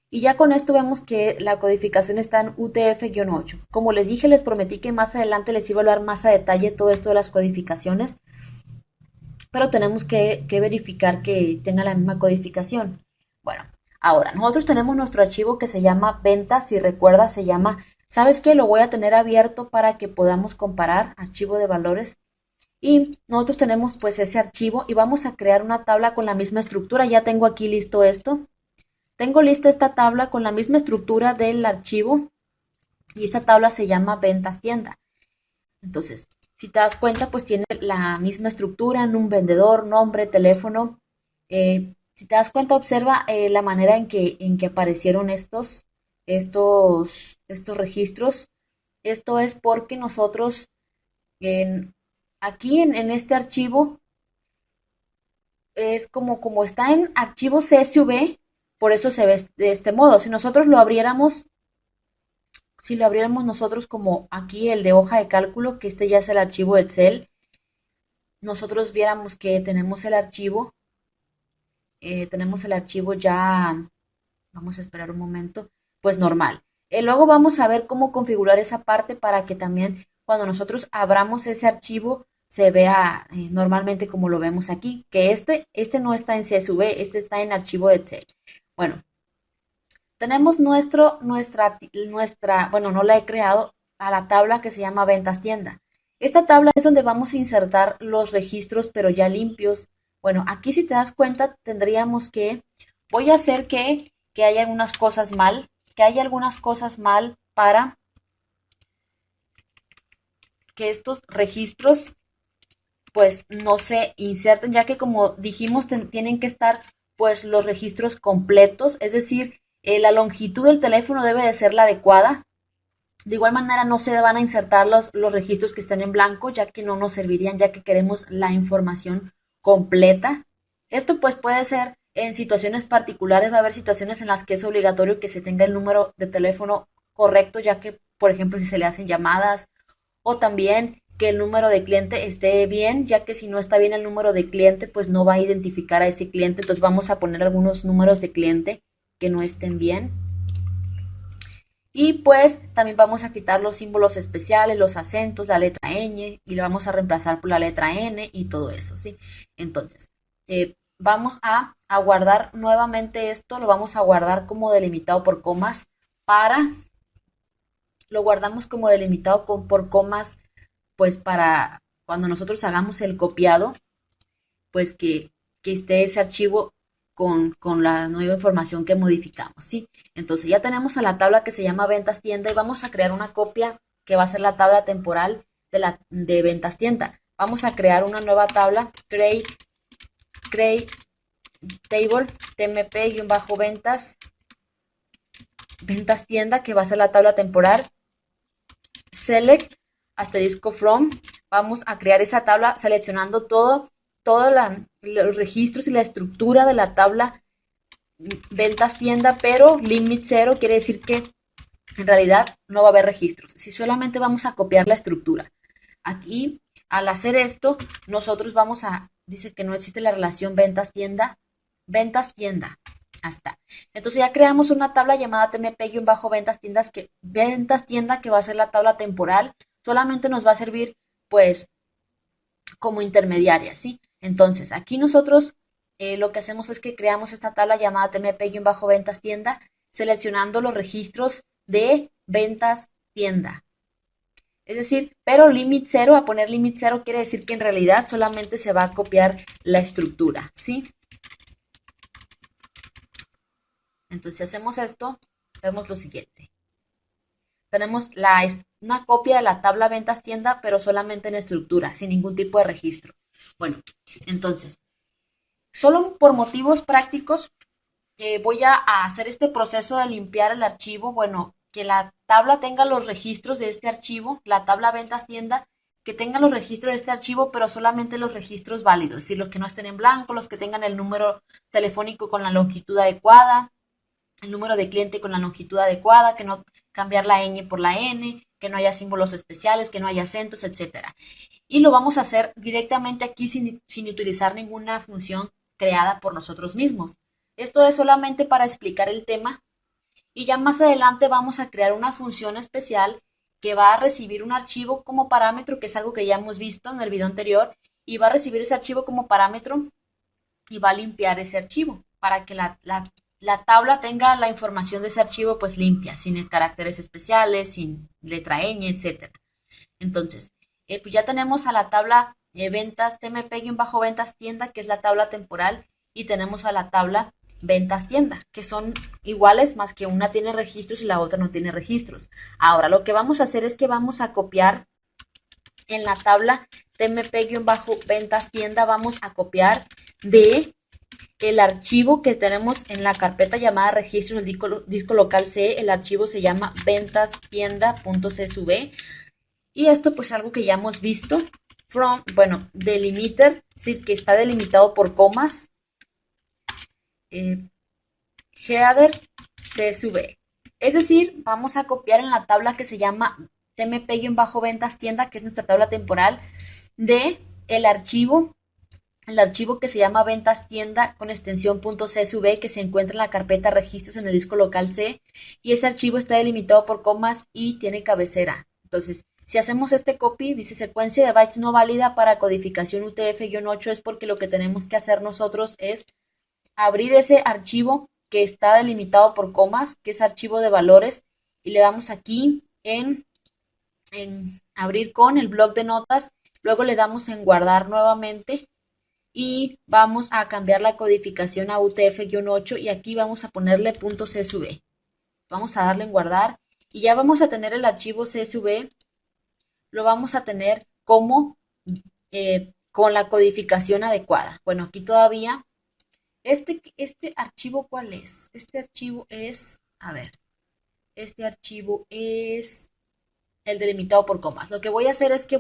Y ya con esto vemos que la codificación está en UTF-8. Como les dije, les prometí que más adelante les iba a hablar más a detalle todo esto de las codificaciones, pero tenemos que verificar que tenga la misma codificación. Bueno, ahora, nosotros tenemos nuestro archivo que se llama ventas, si recuerdas, se llama, ¿sabes qué? Lo voy a tener abierto para que podamos comparar, archivo de valores. Y nosotros tenemos pues ese archivo y vamos a crear una tabla con la misma estructura. Ya tengo aquí listo esto. Tengo lista esta tabla con la misma estructura del archivo y esta tabla se llama ventas tienda. Entonces, si te das cuenta, pues tiene la misma estructura en un vendedor, nombre, teléfono. Si te das cuenta, observa la manera en que aparecieron estos registros. Esto es porque nosotros aquí en este archivo es como está en archivo CSV, por eso se ve de este modo. Si lo abriéramos nosotros como aquí el de hoja de cálculo, que este ya es el archivo Excel, nosotros viéramos que tenemos el archivo ya, vamos a esperar un momento, pues normal. Luego vamos a ver cómo configurar esa parte para que también cuando nosotros abramos ese archivo se vea normalmente como lo vemos aquí, que este no está en CSV, este está en archivo Excel. Bueno, tenemos bueno, no la he creado, a la tabla que se llama ventas tienda. Esta tabla es donde vamos a insertar los registros, pero ya limpios. Bueno, aquí si te das cuenta, voy a hacer que haya algunas cosas mal, para que estos registros pues no se inserten, ya que como dijimos, tienen que estar pues los registros completos, es decir, la longitud del teléfono debe de ser la adecuada. De igual manera no se van a insertar los registros que estén en blanco, ya que no nos servirían, ya que queremos la información completa. Esto pues puede ser en situaciones particulares, va a haber situaciones en las que es obligatorio que se tenga el número de teléfono correcto, ya que, por ejemplo, si se le hacen llamadas o también que el número de cliente esté bien, ya que si no está bien el número de cliente, pues no va a identificar a ese cliente. Entonces vamos a poner algunos números de cliente que no estén bien. Y pues también vamos a quitar los símbolos especiales, los acentos, la letra ñ y la vamos a reemplazar por la letra n y todo eso, ¿sí? Entonces, vamos a guardar nuevamente esto, lo vamos a guardar como delimitado por comas lo guardamos como delimitado por comas, pues para cuando nosotros hagamos el copiado, pues que esté ese archivo con la nueva información que modificamos, ¿sí? Entonces ya tenemos a la tabla que se llama ventas tienda y vamos a crear una copia que va a ser la tabla temporal de ventas tienda. Vamos a crear una nueva tabla, create table tmp-ventas tienda, que va a ser la tabla temporal, select asterisco from. Vamos a crear esa tabla seleccionando todos los registros y la estructura de la tabla ventas tienda, pero limit 0 quiere decir que en realidad no va a haber registros. Si solamente vamos a copiar la estructura. Aquí, al hacer esto, nosotros dice que no existe la relación ventas tienda. Hasta. Entonces ya creamos una tabla llamada tmp-ventas tienda, que va a ser la tabla temporal. Solamente nos va a servir, pues, como intermediaria, ¿sí? Entonces, aquí nosotros lo que hacemos es que creamos esta tabla llamada tmp-ventas tienda, seleccionando los registros de ventas tienda. Es decir, pero limit 0, a poner limit 0 quiere decir que en realidad solamente se va a copiar la estructura, ¿sí? Entonces, si hacemos esto, vemos lo siguiente. Tenemos una copia de la tabla ventas tienda, pero solamente en estructura, sin ningún tipo de registro. Bueno, entonces, solo por motivos prácticos, voy a hacer este proceso de limpiar el archivo. Bueno, que la tabla tenga los registros de este archivo, la tabla ventas tienda, que tenga los registros de este archivo, pero solamente los registros válidos, es decir, los que no estén en blanco, los que tengan el número telefónico con la longitud adecuada, el número de cliente con la longitud adecuada, que no cambiar la ñ por la n, que no haya símbolos especiales, que no haya acentos, etcétera. Y lo vamos a hacer directamente aquí sin utilizar ninguna función creada por nosotros mismos. Esto es solamente para explicar el tema y ya más adelante vamos a crear una función especial que va a recibir un archivo como parámetro, que es algo que ya hemos visto en el video anterior, y va a recibir ese archivo como parámetro y va a limpiar ese archivo para que la tabla tenga la información de ese archivo pues limpia, sin caracteres especiales, sin letra ñ, etcétera. Entonces, pues ya tenemos a la tabla ventas tmp-ventas tienda, que es la tabla temporal, y tenemos a la tabla ventas tienda, que son iguales, más que una tiene registros y la otra no tiene registros. Ahora, lo que vamos a hacer es que vamos a copiar en la tabla tmp-ventas tienda, vamos a copiar de el archivo que tenemos en la carpeta llamada registros del disco local C. El archivo se llama ventastienda.csv. Y esto pues algo que ya hemos visto. Delimiter, es decir, que está delimitado por comas. Header CSV. Es decir, vamos a copiar en la tabla que se llama tmp-ventas tienda, que es nuestra tabla temporal, de el archivo que se llama ventas tienda con extensión .csv, que se encuentra en la carpeta registros en el disco local C, y ese archivo está delimitado por comas y tiene cabecera. Entonces, si hacemos este copy, dice secuencia de bytes no válida para codificación UTF-8, es porque lo que tenemos que hacer nosotros es abrir ese archivo que está delimitado por comas, que es archivo de valores, y le damos aquí en abrir con el bloc de notas, luego le damos en guardar nuevamente y vamos a cambiar la codificación a UTF-8 y aquí vamos a ponerle .csv. Vamos a darle en guardar y ya vamos a tener el archivo CSV, lo vamos a tener como con la codificación adecuada. Bueno, aquí todavía, este archivo, ¿cuál es? Este archivo es, este archivo es el delimitado por comas. Lo que voy a hacer es que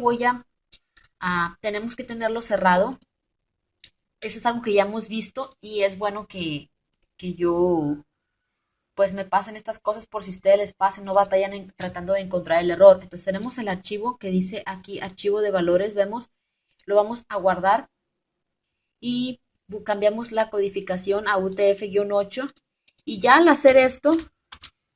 tenemos que tenerlo cerrado. Eso es algo que ya hemos visto y es bueno que yo pues me pasen estas cosas por si ustedes les pasen, no batallan tratando de encontrar el error. Entonces tenemos el archivo que dice aquí archivo de valores, vemos, lo vamos a guardar y cambiamos la codificación a UTF-8 y ya al hacer esto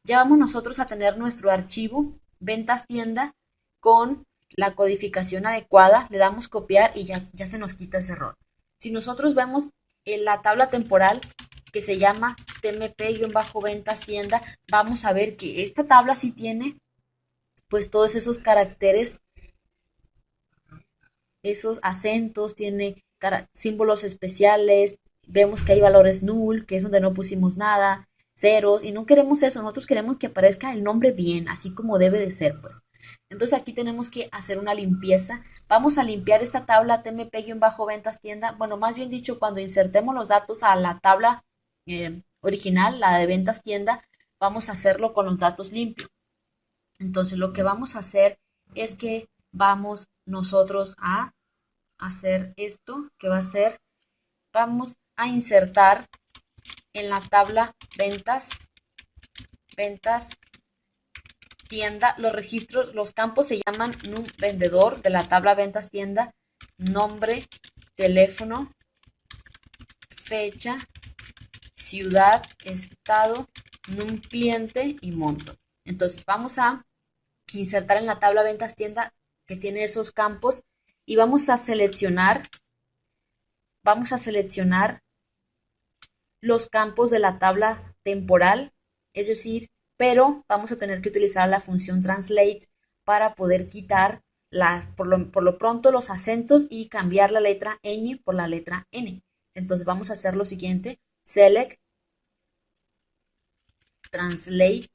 ya vamos nosotros a tener nuestro archivo ventas tienda con la codificación adecuada, le damos copiar y ya se nos quita ese error. Si nosotros vemos en la tabla temporal que se llama tmp-ventas tienda, vamos a ver que esta tabla sí tiene pues todos esos caracteres, esos acentos, tiene símbolos especiales, vemos que hay valores null, que es donde no pusimos nada, ceros, y no queremos eso, nosotros queremos que aparezca el nombre bien, así como debe de ser, pues. Entonces aquí tenemos que hacer una limpieza. Vamos a limpiar esta tabla tmp-ventas tienda. Bueno, más bien dicho, cuando insertemos los datos a la tabla original, la de ventas tienda, vamos a hacerlo con los datos limpios. Entonces lo que vamos a hacer es que vamos nosotros a hacer esto, que va a ser, vamos a insertar en la tabla ventas tienda, los registros, los campos se llaman num vendedor de la tabla ventas tienda, nombre, teléfono, fecha, ciudad, estado, num cliente y monto. Entonces vamos a insertar en la tabla ventas tienda que tiene esos campos y vamos a seleccionar los campos de la tabla temporal, es decir, pero vamos a tener que utilizar la función translate para poder quitar por lo pronto los acentos y cambiar la letra ñ por la letra n. Entonces vamos a hacer lo siguiente, select, translate,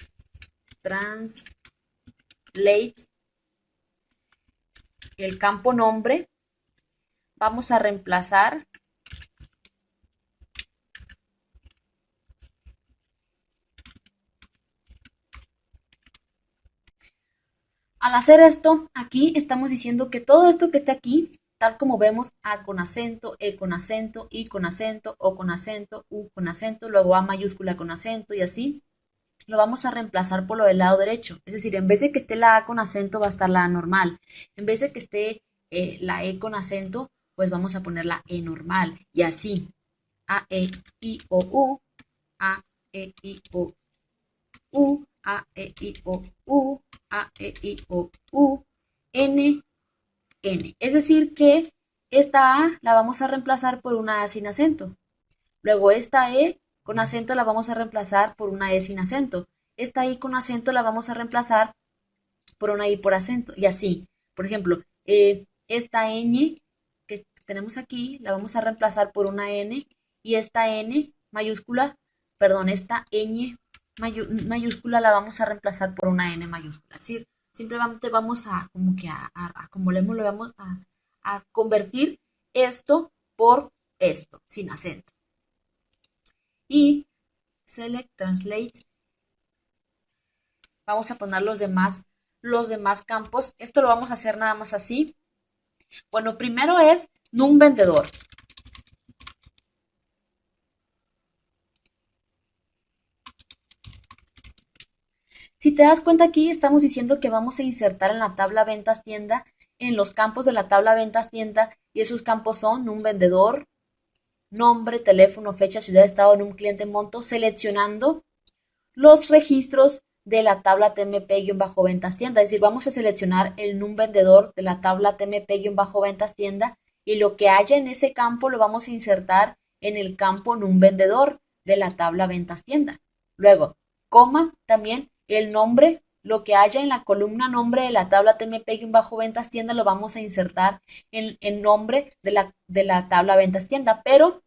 el campo nombre, vamos a reemplazar al hacer esto, aquí estamos diciendo que todo esto que está aquí, tal como vemos, A con acento, E con acento, I con acento, O con acento, U con acento, luego A mayúscula con acento y así, lo vamos a reemplazar por lo del lado derecho. Es decir, en vez de que esté la A con acento, va a estar la A normal. En vez de que esté la E con acento, pues vamos a poner la E normal. Y así, A, E, I, O, U, A, E, I, O, U, A, E, I, O, U, A, E, I, O, U, N, N. Es decir, que esta A la vamos a reemplazar por una A sin acento. Luego esta E con acento la vamos a reemplazar por una E sin acento. Esta I con acento la vamos a reemplazar por una I por acento. Y así, por ejemplo, esta ñ que tenemos aquí la vamos a reemplazar por una N y esta N mayúscula, perdón, esta ñ mayúscula la vamos a reemplazar por una N mayúscula. Así, simplemente vamos a, como que como leemos, lo vamos a convertir esto por esto, sin acento. Y select, translate, vamos a poner los demás campos. Esto lo vamos a hacer nada más así. Bueno, primero es num vendedor. Si te das cuenta aquí, estamos diciendo que vamos a insertar en la tabla ventas tienda, en los campos de la tabla ventas tienda, y esos campos son num vendedor, nombre, teléfono, fecha, ciudad, estado, num cliente, monto, seleccionando los registros de la tabla TMP-ventas tienda. Es decir, vamos a seleccionar el num vendedor de la tabla TMP-ventas tienda y lo que haya en ese campo lo vamos a insertar en el campo num vendedor de la tabla ventas tienda. Luego, coma, también el nombre, lo que haya en la columna nombre de la tabla TMP-ventas tienda lo vamos a insertar en el nombre de la tabla ventas tienda, pero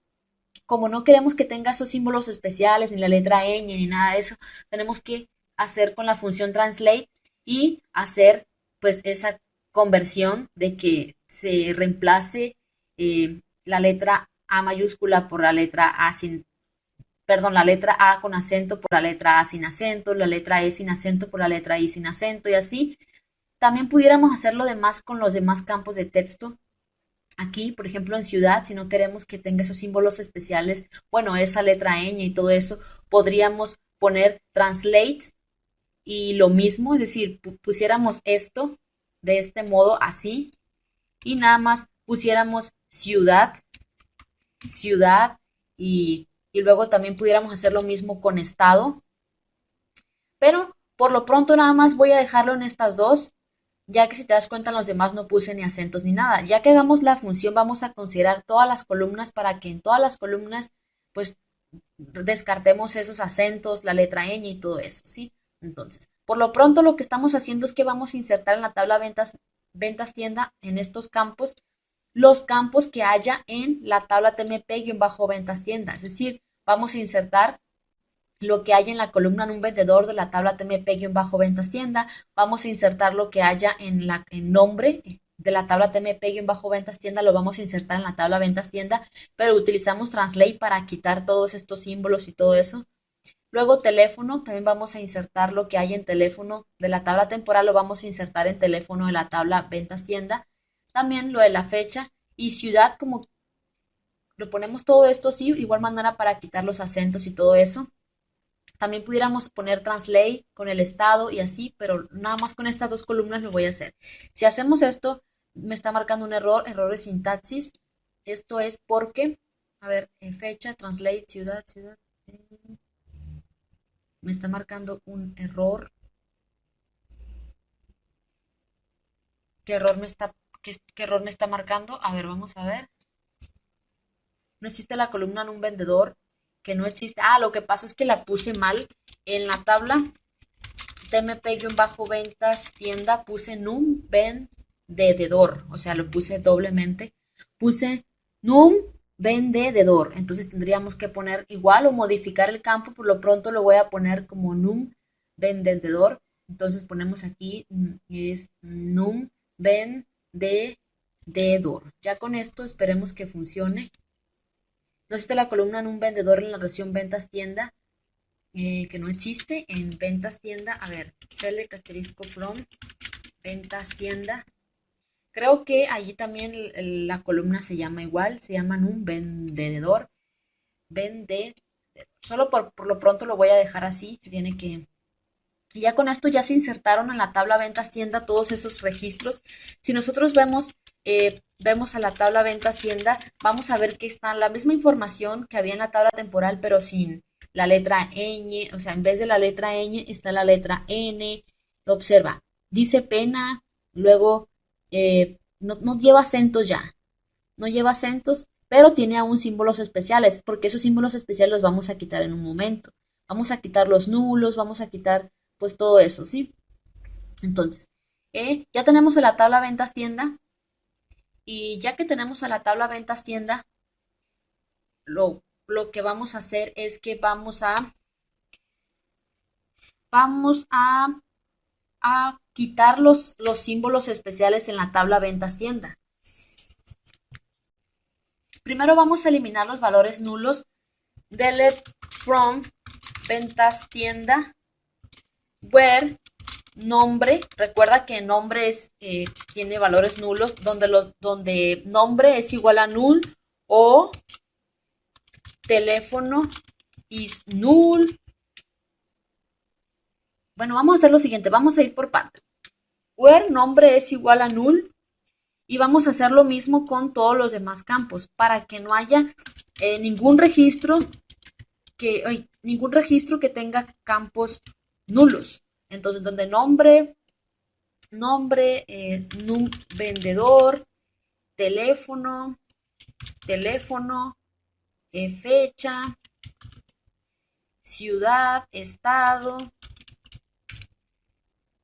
como no queremos que tenga esos símbolos especiales, ni la letra ñ, ni nada de eso, tenemos que hacer con la función translate y hacer pues esa conversión de que se reemplace la letra A mayúscula por la letra A sin, perdón, la letra A con acento por la letra A sin acento, la letra E sin acento por la letra I sin acento y así. También pudiéramos hacer lo demás con los demás campos de texto. Aquí, por ejemplo, en ciudad, si no queremos que tenga esos símbolos especiales, bueno, esa letra ñ y todo eso, podríamos poner translate y lo mismo, es decir, pusiéramos esto de este modo así y nada más pusiéramos ciudad, ciudad y luego también pudiéramos hacer lo mismo con estado, pero por lo pronto nada más voy a dejarlo en estas dos, ya que si te das cuenta en los demás no puse ni acentos ni nada. Ya que hagamos la función vamos a considerar todas las columnas para que en todas las columnas pues descartemos esos acentos, la letra ñ y todo eso, ¿sí? Entonces, por lo pronto lo que estamos haciendo es que vamos a insertar en la tabla ventas tienda en estos campos los campos que haya en la tabla TMP-ventas tienda, es decir, vamos a insertar lo que haya en la columna en un vendedor de la tabla TMP-ventas tienda, vamos a insertar lo que haya en nombre de la tabla TMP-ventas tienda, lo vamos a insertar en la tabla ventas tienda, pero utilizamos translate para quitar todos estos símbolos y todo eso. Luego teléfono, también vamos a insertar lo que hay en teléfono de la tabla temporal, lo vamos a insertar en teléfono de la tabla ventas tienda. También lo de la fecha y ciudad, como lo ponemos todo esto así, igual manera para quitar los acentos y todo eso. También pudiéramos poner translate con el estado y así, pero nada más con estas dos columnas lo voy a hacer. Si hacemos esto, me está marcando un error de sintaxis. Esto es porque, a ver, fecha, translate, ciudad, ciudad. Me está marcando un error. ¿Qué error me está, qué error me está marcando? A ver, vamos a ver. No existe la columna en un vendedor, que no existe. Ah, lo que pasa es que la puse mal en la tabla TMP-ventas tienda, puse num vendedor, o sea, lo puse doblemente. Puse num vendedor, entonces tendríamos que poner igual o modificar el campo, por lo pronto lo voy a poner como num vendedor. Entonces ponemos aquí es num vendedor. Ya con esto esperemos que funcione. No existe la columna num vendedor en la versión ventas tienda, que no existe en ventas tienda. A ver, select asterisco from ventas tienda. Creo que allí también la columna se llama igual, se llama un vendedor, vendedor. Solo por lo pronto lo voy a dejar así, se tiene que... Y ya con esto ya se insertaron en la tabla ventas tienda todos esos registros. Si nosotros vemos a la tabla ventas tienda, vamos a ver que está la misma información que había en la tabla temporal, pero sin la letra ñ, o sea, en vez de la letra ñ está la letra n. Observa, dice pena, luego no lleva acentos ya, no lleva acentos, pero tiene aún símbolos especiales, porque esos símbolos especiales los vamos a quitar en un momento. Vamos a quitar los nulos, vamos a quitar pues todo eso, ¿sí? Entonces, ya tenemos a la tabla ventas tienda y ya que tenemos a la tabla ventas tienda, lo que vamos a hacer es que vamos a quitar los símbolos especiales en la tabla ventas tienda. Primero vamos a eliminar los valores nulos. Delete from ventas tienda where nombre, recuerda que nombre tiene valores nulos, donde nombre es igual a null o teléfono is null. Bueno, vamos a hacer lo siguiente, vamos a ir por partes. Where nombre es igual a null y vamos a hacer lo mismo con todos los demás campos para que no haya ningún registro que tenga campos nulos. Entonces, donde nombre, vendedor, teléfono, fecha, ciudad, estado.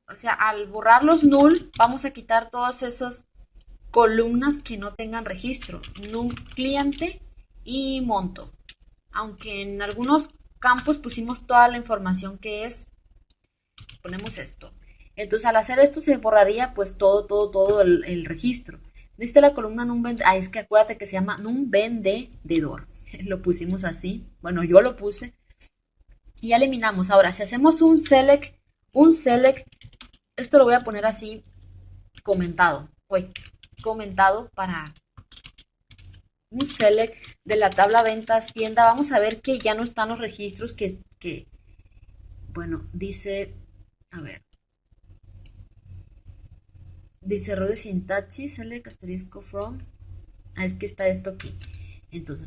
O sea, al borrar los null, vamos a quitar todas esas columnas que no tengan registro. Null cliente y monto. Aunque en algunos campos pusimos toda la información que es, ponemos esto. Entonces, al hacer esto se borraría pues todo el registro. ¿Viste la columna num vendedor? Ah, es que acuérdate que se llama num vendedor. Lo pusimos así. Bueno, yo lo puse. Y ya eliminamos. Ahora, si hacemos un select, esto lo voy a poner así comentado. Comentado para un select de la tabla ventas tienda. Vamos a ver que ya no están los registros bueno, dice, a ver, dice error de sintaxis, select asterisco from. Ah, es que está esto aquí. Entonces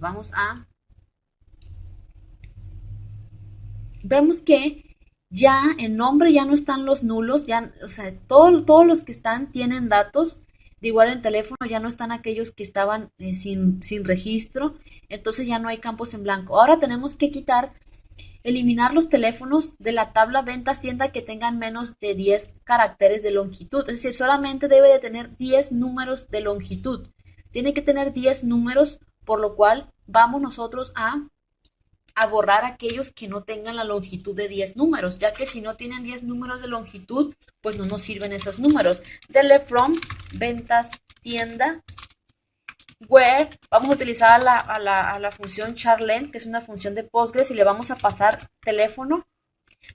vemos que ya en nombre ya no están los nulos, ya, o sea, todos los que están tienen datos. De igual en teléfono ya no están aquellos que estaban sin registro, entonces ya no hay campos en blanco. Ahora tenemos que eliminar los teléfonos de la tabla ventas tienda que tengan menos de 10 caracteres de longitud. Es decir, solamente debe de tener 10 números de longitud. Tiene que tener 10 números, por lo cual vamos nosotros a borrar aquellos que no tengan la longitud de 10 números, ya que si no tienen 10 números de longitud, pues no nos sirven esos números. Delete from ventas tienda where vamos a utilizar a la función charlen, que es una función de Postgres, y le vamos a pasar teléfono.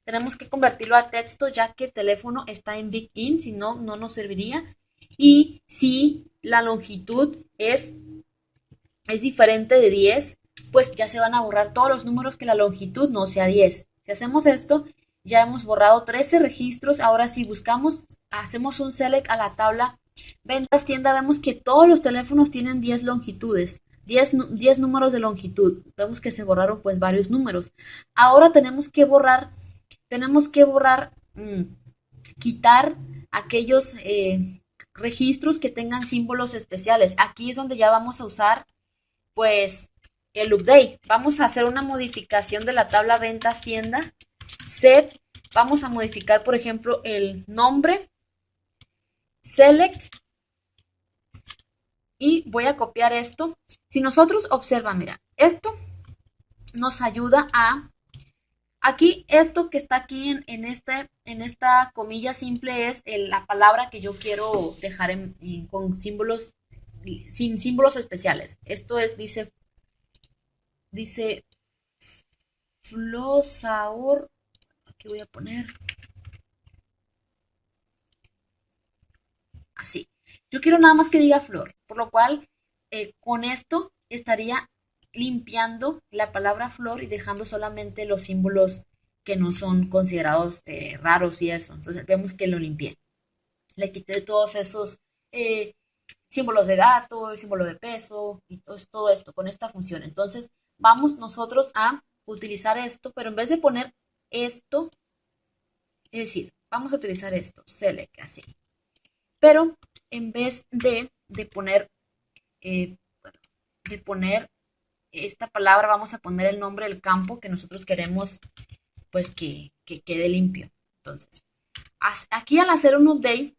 Tenemos que convertirlo a texto, ya que teléfono está en big int, si no, no nos serviría. Y si la longitud es diferente de 10, pues ya se van a borrar todos los números que la longitud no sea 10. Si hacemos esto, ya hemos borrado 13 registros. Ahora si hacemos un select a la tabla ventas tienda, vemos que todos los teléfonos tienen 10 longitudes, 10 números de longitud. Vemos que se borraron pues varios números. Ahora quitar aquellos registros que tengan símbolos especiales. Aquí es donde ya vamos a usar pues el update. Vamos a hacer una modificación de la tabla ventas tienda. Set, vamos a modificar, por ejemplo, el nombre. Select. Y voy a copiar esto. Si nosotros observa, mira, esto nos ayuda aquí, esto que está aquí en esta comilla simple es la palabra que yo quiero dejar con símbolos, sin símbolos especiales. Esto dice Flosaur. Aquí voy a poner así. Yo quiero nada más que diga flor, por lo cual con esto estaría limpiando la palabra flor y dejando solamente los símbolos que no son considerados raros y eso. Entonces vemos que lo limpié. Le quité todos esos eh, símbolos de dato, el símbolo de peso y todo esto con esta función. Entonces vamos nosotros a utilizar esto, pero en vez de poner esto, es decir, vamos a utilizar esto, select, así. Pero en vez de poner, eh, de poner esta palabra, vamos a poner el nombre del campo que nosotros queremos pues que quede limpio. Entonces, aquí al hacer un update,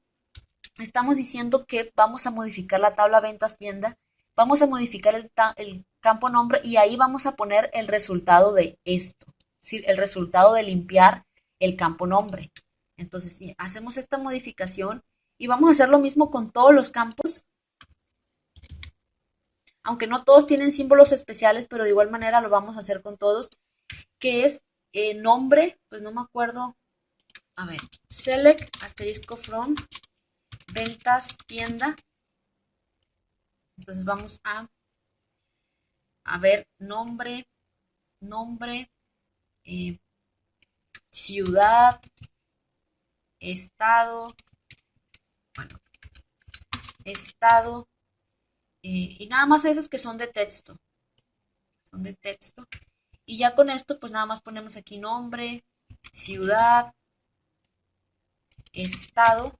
estamos diciendo que vamos a modificar la tabla ventas tienda, vamos a modificar el campo nombre y ahí vamos a poner el resultado de esto, es decir, el resultado de limpiar el campo nombre. Entonces, si hacemos esta modificación y vamos a hacer lo mismo con todos los campos, aunque no todos tienen símbolos especiales, pero de igual manera lo vamos a hacer con todos, que es nombre, pues no me acuerdo, a ver, select asterisco from ventas tienda. Entonces vamos a ver nombre, nombre, eh, ciudad, estado, bueno, estado, y nada más esos que son de texto. Y ya con esto, pues nada más ponemos aquí nombre, ciudad, estado.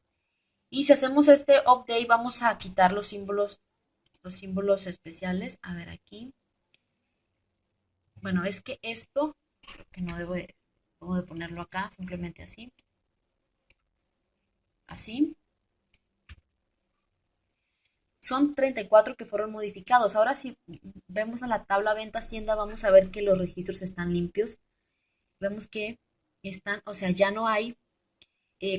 Y si hacemos este update, vamos a quitar los símbolos especiales. A ver aquí. Bueno, es que esto, creo que no debo de ponerlo acá, simplemente así. Así. Son 34 que fueron modificados. Ahora si vemos a la tabla ventas tienda, vamos a ver que los registros están limpios. Vemos que están, o sea, ya no hay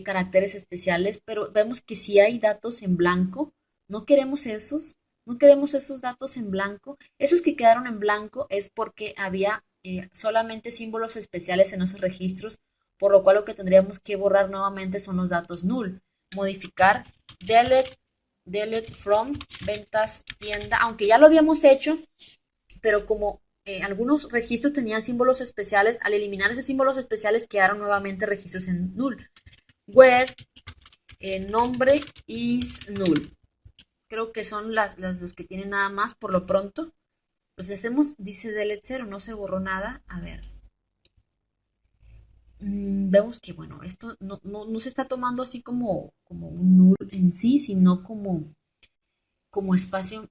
caracteres especiales, pero vemos que si hay datos en blanco. No queremos esos, no queremos esos datos en blanco. Esos que quedaron en blanco es porque había solamente símbolos especiales en esos registros, por lo cual lo que tendríamos que borrar nuevamente son los datos null. Modificar delete from ventas tienda, aunque ya lo habíamos hecho, pero como algunos registros tenían símbolos especiales, al eliminar esos símbolos especiales quedaron nuevamente registros en null. Where nombre is null. Creo que son los que tienen nada más por lo pronto. Entonces hacemos, dice delete 0, no se borró nada. A ver. Vemos que, bueno, esto no se está tomando así como un null en sí, sino como espacio.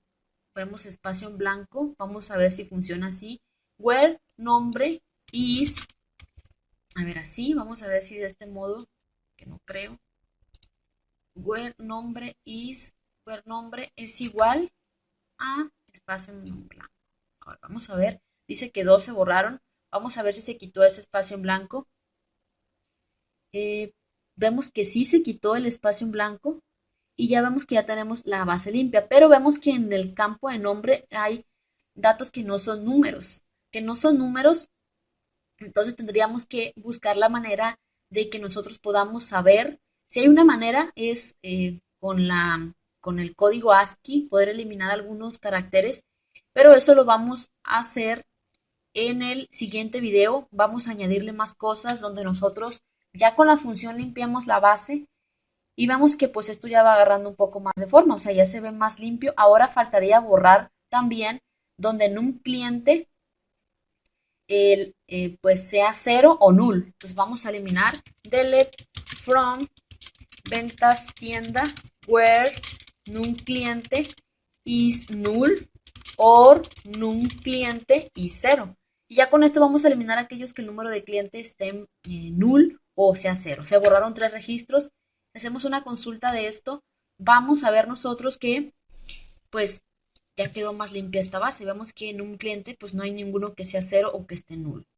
Vemos espacio en blanco. Vamos a ver si funciona así. Where nombre is. A ver, así. Vamos a ver si de este modo, que no creo. Where nombre es igual a espacio en blanco. Ahora vamos a ver, dice que dos se borraron. Vamos a ver si se quitó ese espacio en blanco. Vemos que sí se quitó el espacio en blanco y ya vemos que ya tenemos la base limpia, pero vemos que en el campo de nombre hay datos que no son números, entonces tendríamos que buscar la manera de que nosotros podamos saber. Si hay una manera es con el código ASCII poder eliminar algunos caracteres, pero eso lo vamos a hacer en el siguiente video. Vamos a añadirle más cosas donde nosotros ya con la función limpiamos la base y vemos que pues esto ya va agarrando un poco más de forma, o sea, ya se ve más limpio. Ahora faltaría borrar también donde en un cliente pues sea cero o null. Entonces vamos a eliminar delete from ventas tienda where num cliente is null or num cliente is cero. Y ya con esto vamos a eliminar aquellos que el número de clientes esté null o sea cero. Se borraron 3 registros. Hacemos una consulta de esto. Vamos a ver nosotros que pues ya quedó más limpia esta base. Vemos que en un cliente pues no hay ninguno que sea cero o que esté null.